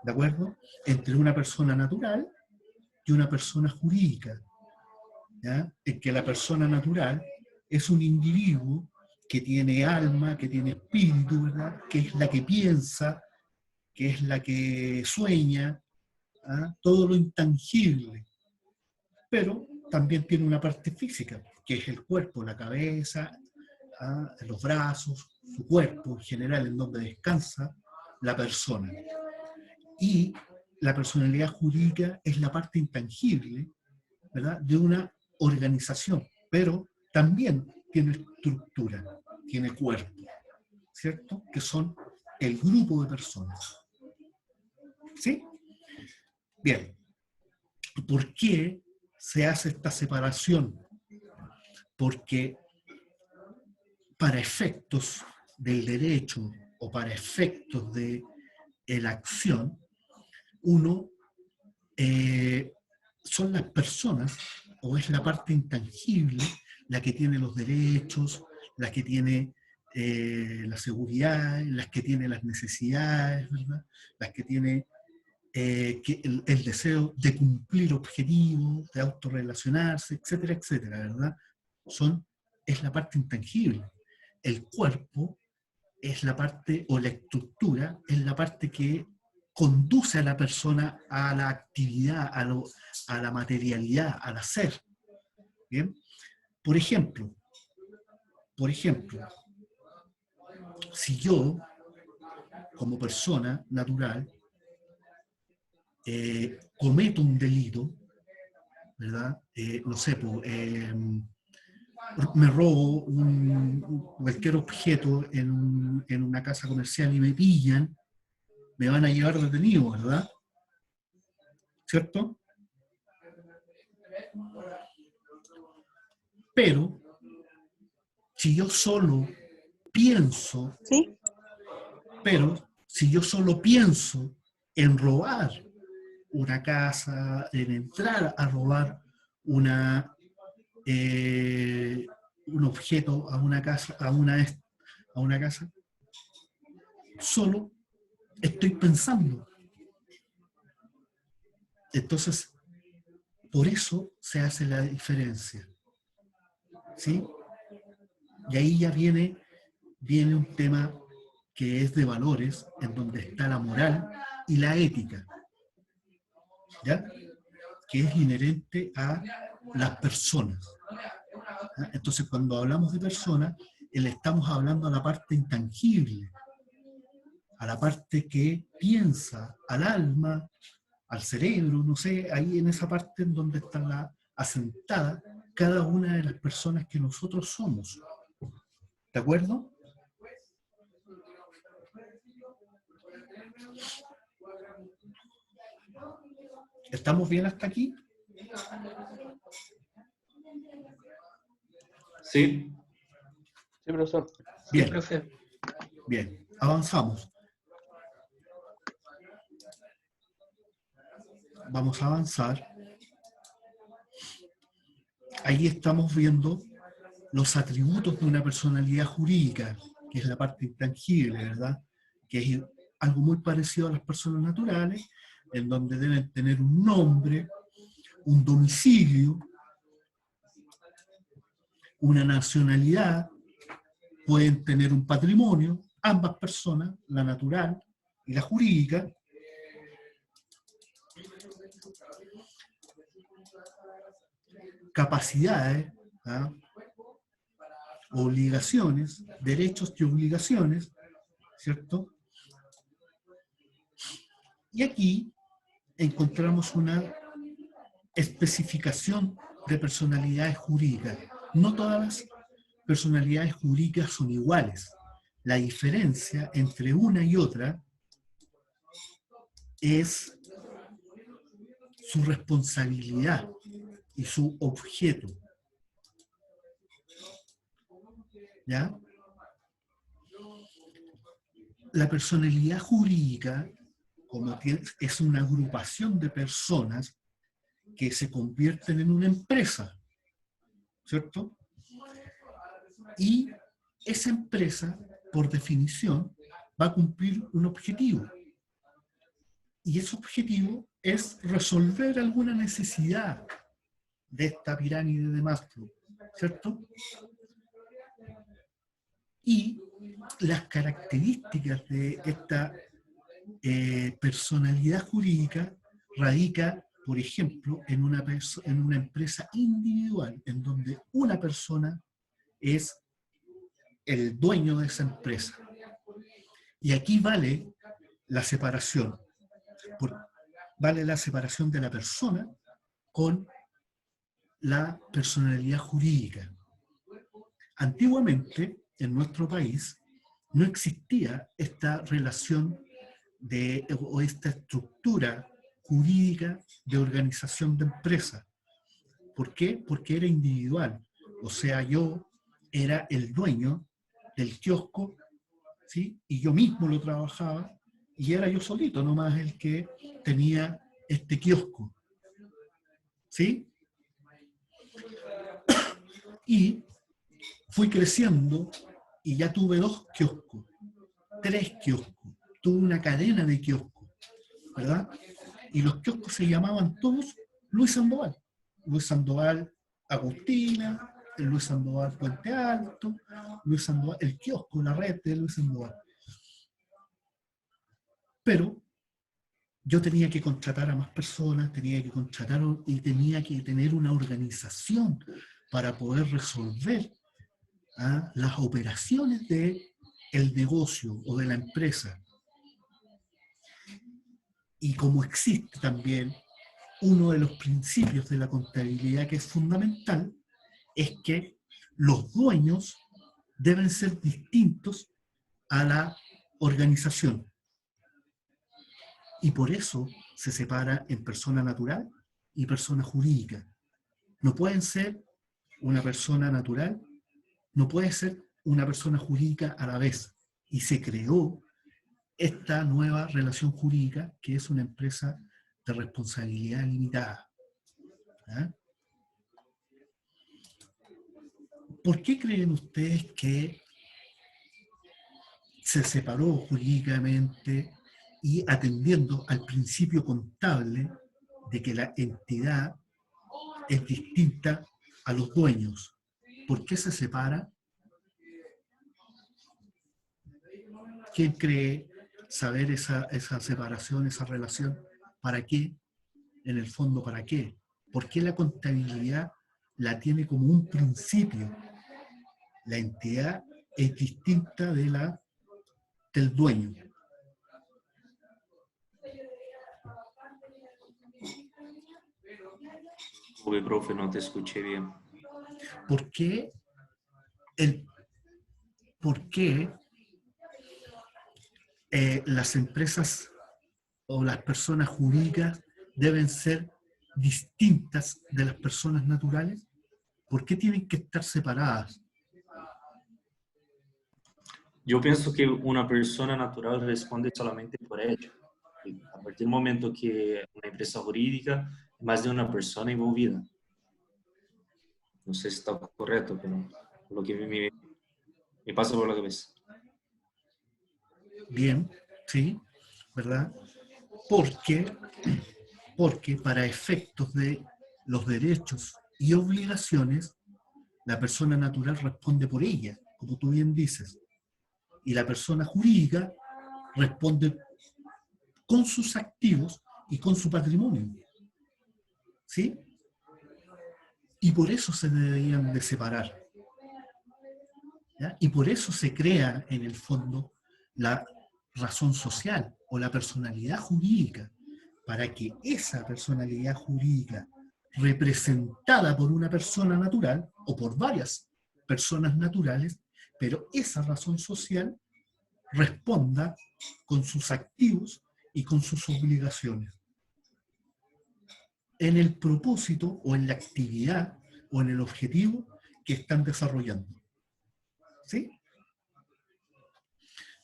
¿de acuerdo? Entre una persona natural y una persona jurídica. ¿Ya? En que la persona natural es un individuo que tiene alma, que tiene espíritu, ¿verdad? Que es la que piensa, que es la que sueña, ¿ah? Todo lo intangible. Pero también tiene una parte física, que es el cuerpo, la cabeza, ¿ah? Los brazos, su cuerpo en general, en donde descansa la persona. Y la personalidad jurídica es la parte intangible, ¿verdad? De una organización, pero también tiene estructura, tiene cuerpo, ¿cierto? Que son el grupo de personas. ¿Sí? Bien. ¿Por qué se hace esta separación? Porque para efectos del derecho o para efectos de la acción, uno son las personas, o es la parte intangible, la que tiene los derechos, la que tiene la seguridad, las que tiene las necesidades, ¿verdad? Las que tiene el deseo de cumplir objetivos, de autorrelacionarse, etcétera, etcétera, ¿verdad? Es la parte intangible. El cuerpo es la parte, o la estructura, es la parte que conduce a la persona a la actividad, a la materialidad, al hacer. ¿Bien? Por ejemplo, si yo, como persona natural, cometo un delito, ¿verdad? No sé, me robo cualquier objeto en una casa comercial y me pillan, me van a llevar detenido, ¿verdad? ¿Cierto? Pero, si yo solo pienso, ¿Sí? En robar una casa, en entrar a robar un objeto a una casa, a a una casa, solo estoy pensando. Entonces, por eso se hace la diferencia, ¿sí? Y ahí ya viene un tema que es de valores, en donde está la moral y la ética, ¿ya? Que es inherente a las personas. ¿Ya? Entonces, cuando hablamos de personas, le estamos hablando a la parte intangible, a la parte que piensa, al alma, al cerebro, no sé, ahí en esa parte en donde está asentada cada una de las personas que nosotros somos. ¿De acuerdo? ¿Estamos bien hasta aquí? Sí. Sí, profesor. Bien, Profe. bien, avanzamos. Vamos a avanzar. Ahí estamos viendo los atributos de una personalidad jurídica, que es la parte intangible, ¿verdad? Que es algo muy parecido a las personas naturales, en donde deben tener un nombre, un domicilio, una nacionalidad, pueden tener un patrimonio, ambas personas, la natural y la jurídica. Capacidades, ¿ah? Obligaciones, derechos y obligaciones, ¿cierto? Y aquí encontramos una especificación de personalidades jurídicas. No todas las personalidades jurídicas son iguales. La diferencia entre una y otra es su responsabilidad y su objeto. ¿Ya? La personalidad jurídica, como es una agrupación de personas que se convierten en una empresa, ¿cierto? Y esa empresa, por definición, va a cumplir un objetivo. Y ese objetivo es resolver alguna necesidad de esta pirámide de Maslow, ¿cierto? Y las características de esta personalidad jurídica radica, por ejemplo, en una empresa individual, en donde una persona es el dueño de esa empresa. Y aquí vale la separación. Vale la separación de la persona con la personalidad jurídica. Antiguamente, en nuestro país, no existía esta relación o esta estructura jurídica de organización de empresa. ¿Por qué? Porque era individual. O sea, yo era el dueño del kiosco, ¿sí? Y yo mismo lo trabajaba, y era yo solito nomás el que tenía este kiosco, ¿sí? Y fui creciendo y ya tuve 2 kioscos, 3 kioscos, tuve una cadena de kioscos, ¿verdad? Y los kioscos se llamaban todos Luis Sandoval. Luis Sandoval Agustina, el Luis Sandoval Puente Alto, Luis Sandoval, el kiosco, la red de Luis Sandoval. Pero yo tenía que contratar a más personas, tenía que contratar y tenía que tener una organización para poder resolver las operaciones del negocio o de la empresa. Y como existe también uno de los principios de la contabilidad que es fundamental, es que los dueños deben ser distintos a la organización. Y por eso se separa en persona natural y persona jurídica. No pueden ser una persona natural, no puede ser una persona jurídica a la vez. Y se creó esta nueva relación jurídica que es una empresa de responsabilidad limitada. ¿Ah? ¿Por qué creen ustedes que se separó jurídicamente y atendiendo al principio contable de que la entidad es distinta a los dueños. ¿Por qué se separa? ¿Quién cree saber esa separación, esa relación? ¿Para qué? En el fondo, ¿para qué? ¿Por qué la contabilidad la tiene como un principio? La entidad es distinta del dueño. Uy, profe, no te escuché bien. ¿Por qué las empresas o las personas jurídicas deben ser distintas de las personas naturales? ¿Por qué tienen que estar separadas? Yo pienso que una persona natural responde solamente por ella. A partir del momento que una empresa jurídica es más de una persona envolvida. No sé si está correcto, pero lo que me pasa por la cabeza. Bien, sí, ¿verdad? Porque para efectos de los derechos y obligaciones, la persona natural responde por ella, como tú bien dices, y la persona jurídica responde con sus activos y con su patrimonio. ¿Sí? Y por eso se deberían de separar. ¿Ya? Y por eso se crea, en el fondo, la razón social o la personalidad jurídica, para que esa personalidad jurídica, representada por una persona natural o por varias personas naturales, pero esa razón social responda con sus activos y con sus obligaciones, en el propósito o en la actividad o en el objetivo que están desarrollando. ¿Sí?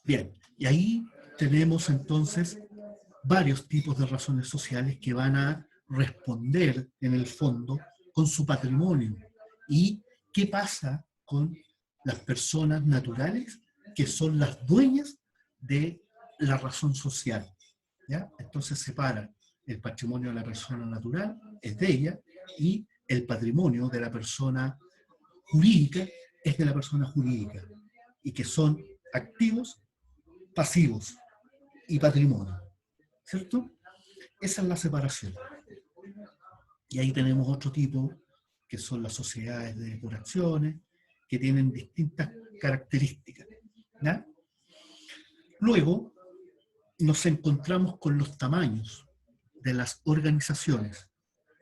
Bien, y ahí tenemos entonces varios tipos de razones sociales que van a responder en el fondo con su patrimonio. ¿Y qué pasa con las personas naturales que son las dueñas de la razón social? ¿Ya? Entonces separa el patrimonio de la persona natural, es de ella, y el patrimonio de la persona jurídica es de la persona jurídica, y que son activos, pasivos y patrimonio. ¿Cierto? Esa es la separación. Y ahí tenemos otro tipo, que son las sociedades por acciones, que tienen distintas características. ¿Ya? Luego, nos encontramos con los tamaños de las organizaciones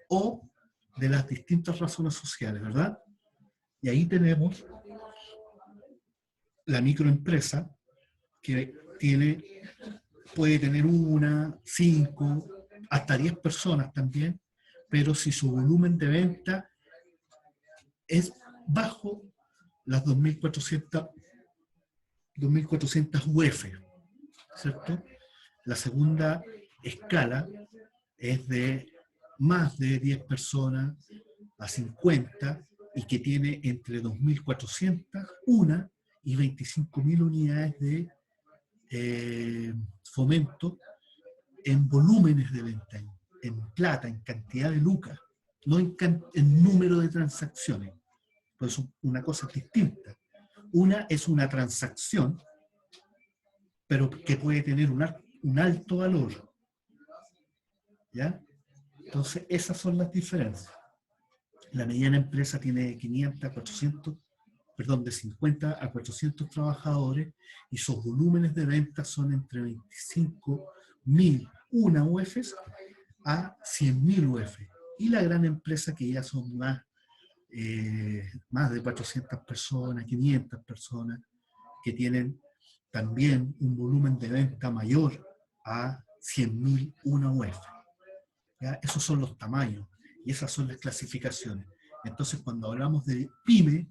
o de las distintas razones sociales, ¿verdad? Y ahí tenemos la microempresa, que puede tener 1, 5, hasta 10 personas también, pero si su volumen de venta es bajo las 2.400 UF, ¿cierto? La segunda escala es de más de 10 personas a 50 y que tiene entre 2.400, 1 y 25.000 unidades de fomento en volúmenes de venta, en plata, en cantidad de lucas, no en número de transacciones. Por eso una cosa es distinta. Una es una transacción, pero que puede tener un alto valor. ¿Ya? Entonces, esas son las diferencias. La mediana empresa tiene de 50 a 400 trabajadores y sus volúmenes de ventas son entre 25.000 UF a 100.000 UF. Y la gran empresa, que ya son más de 400 personas, 500 personas, que tienen también un volumen de venta mayor a 100.000 UF. ¿Ya? Esos son los tamaños y esas son las clasificaciones. Entonces, cuando hablamos de PYME,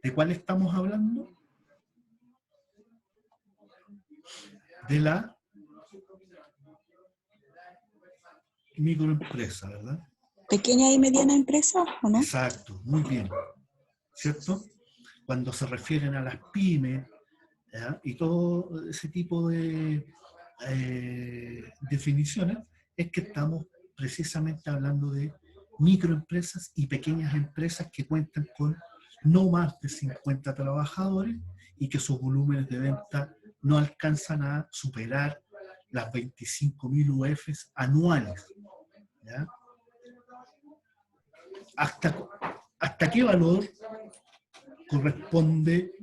¿de cuál estamos hablando? De la microempresa, ¿verdad? ¿Pequeña y mediana empresa o no? Exacto, muy bien. ¿Cierto? Cuando se refieren a las pymes, ¿ya? Y todo ese tipo de definiciones es que estamos precisamente hablando de microempresas y pequeñas empresas que cuentan con no más de 50 trabajadores y que sus volúmenes de venta no alcanzan a superar las 25.000 UFs anuales. ¿Ya? ¿Hasta qué valor corresponde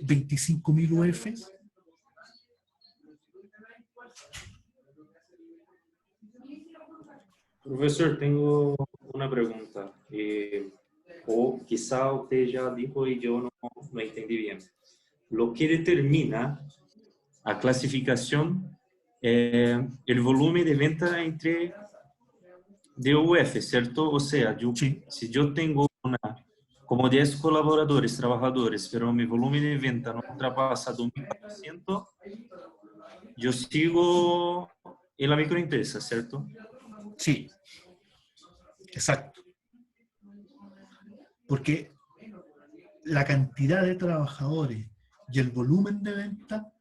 25.000 UFs? Profesor, tengo una pregunta. O quizá usted ya dijo y yo no entendí bien. Lo que determina a clasificación el volumen de venta entre DUF, ¿cierto? O sea, Sí. si yo tengo como 10 colaboradores, trabajadores, pero mi volumen de venta no ultrapasa 2.400, yo sigo en la microempresa, ¿cierto? Sí, exacto. Porque la cantidad de trabajadores y el volumen de venta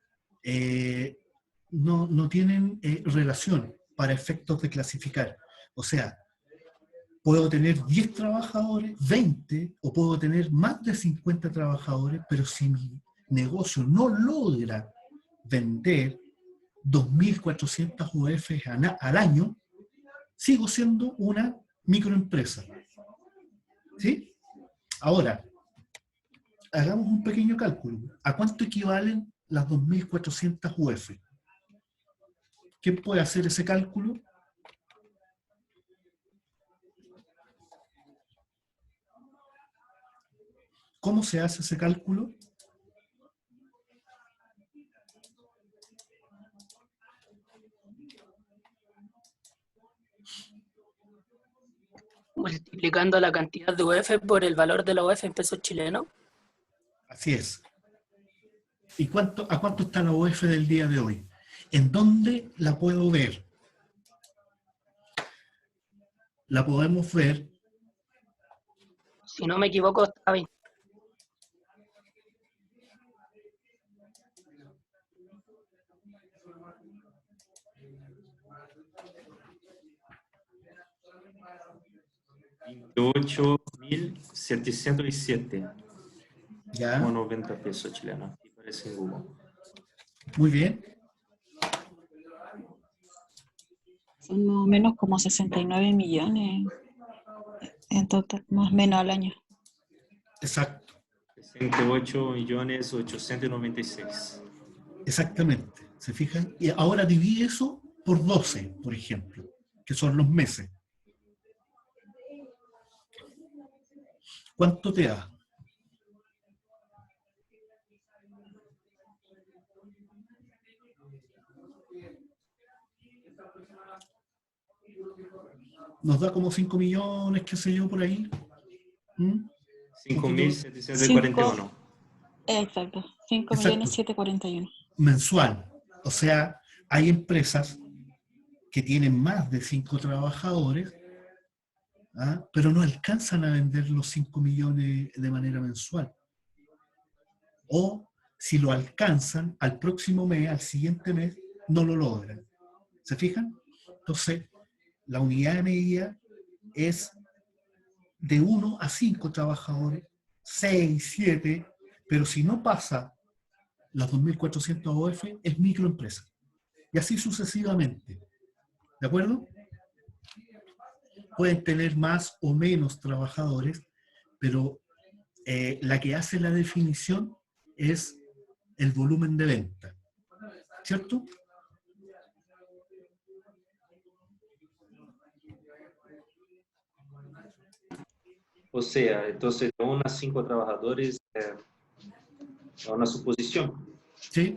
no tienen relación para efectos de clasificar. O sea, puedo tener 10 trabajadores, 20, o puedo tener más de 50 trabajadores, pero si mi negocio no logra vender 2.400 UF al año, sigo siendo una microempresa. ¿Sí? Ahora, hagamos un pequeño cálculo. ¿A cuánto equivalen las 2.400 UF? ¿Quién puede hacer ese cálculo? ¿Cómo se hace ese cálculo? Multiplicando la cantidad de UF por el valor de la UF en pesos chilenos. Así es. ¿Y a cuánto está la UF del día de hoy? ¿En dónde la puedo ver? La podemos ver, Si no me equivoco, está bien. $28.707,90 ¿ya? pesos chilenos. Y parece en Google. Muy bien. Son más o menos como 69 millones en total, más o menos al año. Exacto. 68.896.000. Exactamente. ¿Se fijan? Y ahora divide eso por 12, por ejemplo, que son los meses. ¿Cuánto te da? Nos da como 5 millones, qué sé yo, por ahí. ¿Mm? 5.741. Exacto, 5 Exacto. millones 741. Mensual. O sea, hay empresas que tienen más de 5 trabajadores, ¿ah? Pero no alcanzan a vender los 5 millones de manera mensual. O si lo alcanzan, al próximo mes, al siguiente mes, no lo logran. ¿Se fijan? Entonces, la unidad de medida es de 1 a 5 trabajadores, 6, 7, pero si no pasa las 2.400 OF, es microempresa. Y así sucesivamente. ¿De acuerdo? Pueden tener más o menos trabajadores, pero la que hace la definición es el volumen de venta. ¿Cierto? O sea, entonces de 1 a 5 trabajadores es una suposición. ¿Sí?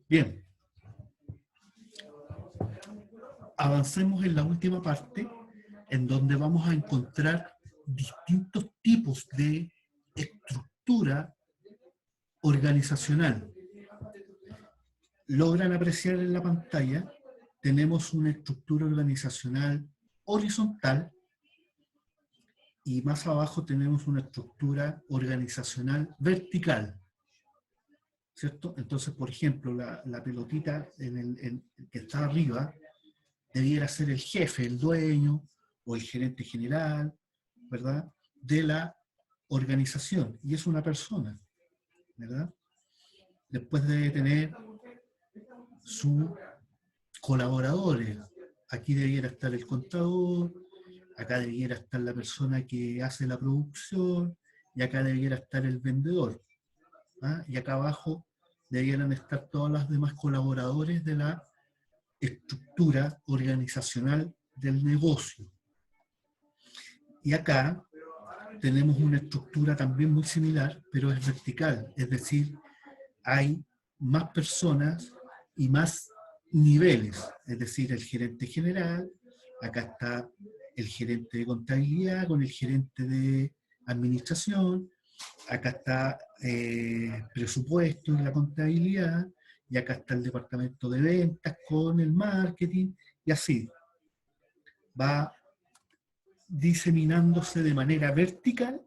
Bien. Avancemos en la última parte, en donde vamos a encontrar distintos tipos de estructura organizacional. Logran apreciar en la pantalla, tenemos una estructura organizacional horizontal y más abajo tenemos una estructura organizacional vertical. ¿Cierto? Entonces, por ejemplo, la pelotita que está arriba debiera ser el jefe, el dueño o el gerente general, ¿verdad?, de la organización. Y es una persona, ¿verdad? Después debe tener sus colaboradores. Aquí debiera estar el contador, acá debiera estar la persona que hace la producción, y acá debiera estar el vendedor. ¿Ah? Y acá abajo debieran estar todos los demás colaboradores de la estructura organizacional del negocio. Y acá tenemos una estructura también muy similar, pero es vertical, es decir, hay más personas y más niveles, es decir, el gerente general, acá está el gerente de contabilidad con el gerente de administración, acá está presupuesto y la contabilidad, y acá está el departamento de ventas con el marketing, y así va diseminándose de manera vertical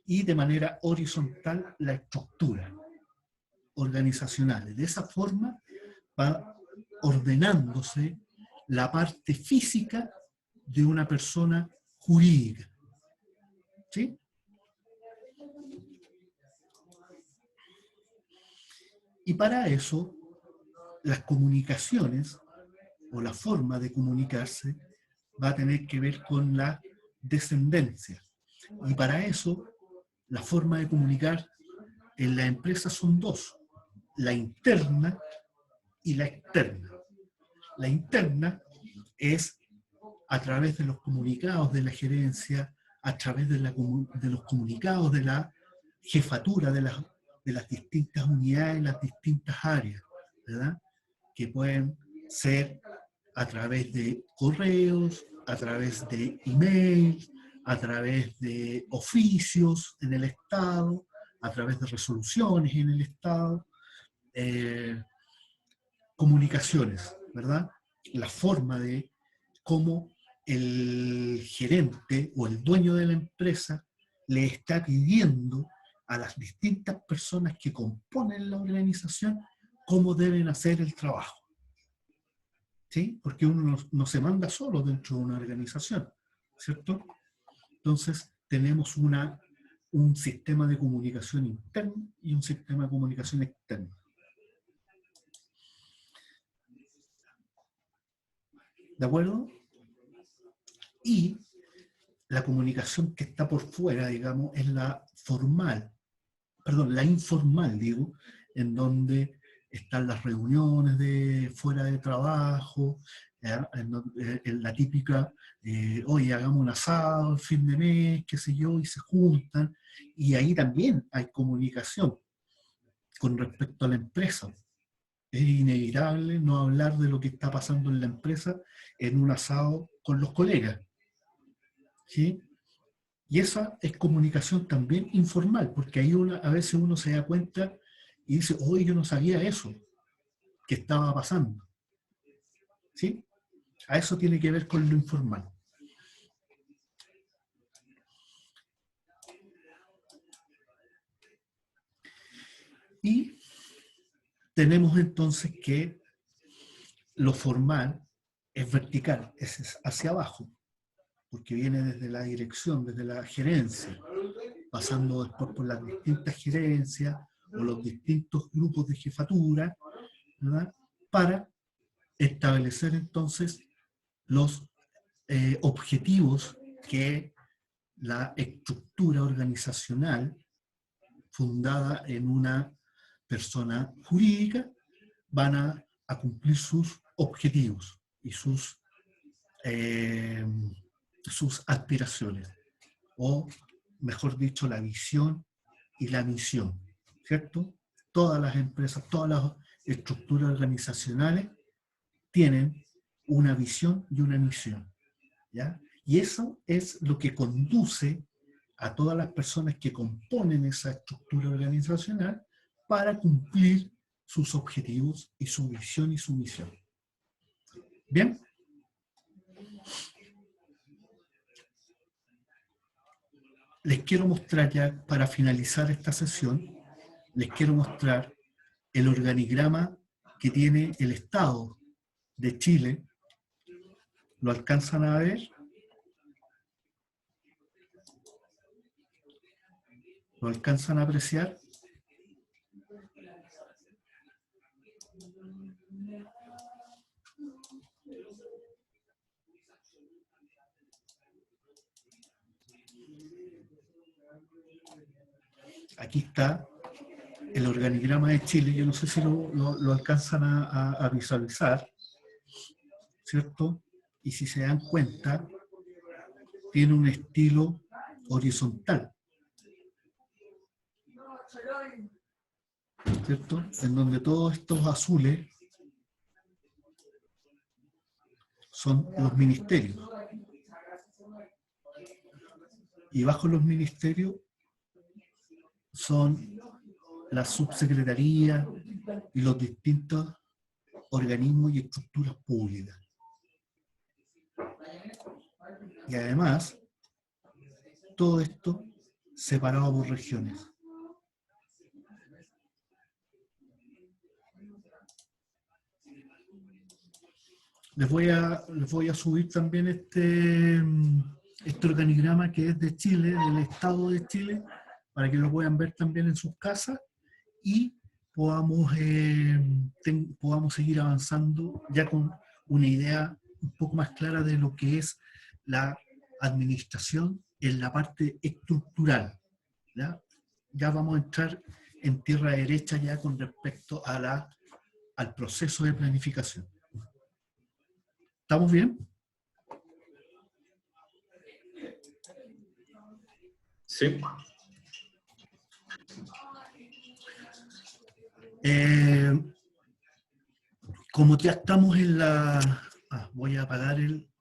y de manera horizontal la estructura organizacional. De esa forma va ordenándose la parte física de una persona jurídica. ¿Sí? Y para eso, las comunicaciones o la forma de comunicarse va a tener que ver con la descendencia. Y para eso, la forma de comunicar en la empresa son dos: la interna y la externa. La interna es a través de los comunicados de la gerencia, a través de los comunicados de la jefatura de las distintas unidades, las distintas áreas, ¿verdad?, que pueden ser a través de correos, a través de email, a través de oficios en el Estado, a través de resoluciones en el Estado, comunicaciones, ¿verdad? La forma de cómo el gerente o el dueño de la empresa le está pidiendo a las distintas personas que componen la organización cómo deben hacer el trabajo. ¿Sí? Porque uno no se manda solo dentro de una organización, ¿cierto? Entonces tenemos un sistema de comunicación interno y un sistema de comunicación externo. ¿De acuerdo? Y la comunicación que está por fuera, digamos, es la formal, perdón, la informal, digo, en donde están las reuniones de fuera de trabajo, en la típica, oye, hagamos un asado, el fin de mes, qué sé yo, y se juntan, y ahí también hay comunicación con respecto a la empresa. Es inevitable no hablar de lo que está pasando en la empresa en un asado con los colegas. ¿Sí? Y esa es comunicación también informal, porque ahí a veces uno se da cuenta y dice, oye, yo no sabía eso que estaba pasando. ¿Sí? A eso tiene que ver con lo informal. Y tenemos entonces que lo formal es vertical, es hacia abajo, porque viene desde la dirección, desde la gerencia, pasando después por las distintas gerencias o los distintos grupos de jefatura, ¿verdad?, para establecer entonces los objetivos que la estructura organizacional fundada en una persona jurídica van a cumplir sus objetivos y sus sus aspiraciones, o mejor dicho, la visión y la misión, ¿cierto? Todas las empresas, todas las estructuras organizacionales tienen una visión y una misión, ¿ya? Y eso es lo que conduce a todas las personas que componen esa estructura organizacional para cumplir sus objetivos y su visión y su misión. ¿Bien? Les quiero mostrar ya, para finalizar esta sesión, les quiero mostrar el organigrama que tiene el Estado de Chile. ¿Lo alcanzan a ver? ¿Lo alcanzan a apreciar? Aquí está el organigrama de Chile. Yo no sé si lo alcanzan a visualizar, ¿cierto? Y si se dan cuenta, tiene un estilo horizontal, ¿cierto? En donde todos estos azules son los ministerios. Y bajo los ministerios son las subsecretarías y los distintos organismos y estructuras públicas. Y además, todo esto separado por regiones. Les voy a subir también este organigrama que es de Chile, del Estado de Chile, para que lo puedan ver también en sus casas y podamos seguir avanzando ya con una idea un poco más clara de lo que es la administración en la parte estructural. Ya vamos a entrar en tierra derecha ya con respecto a al proceso de planificación. ¿Estamos bien? Sí. Como ya estamos en la... voy a apagar el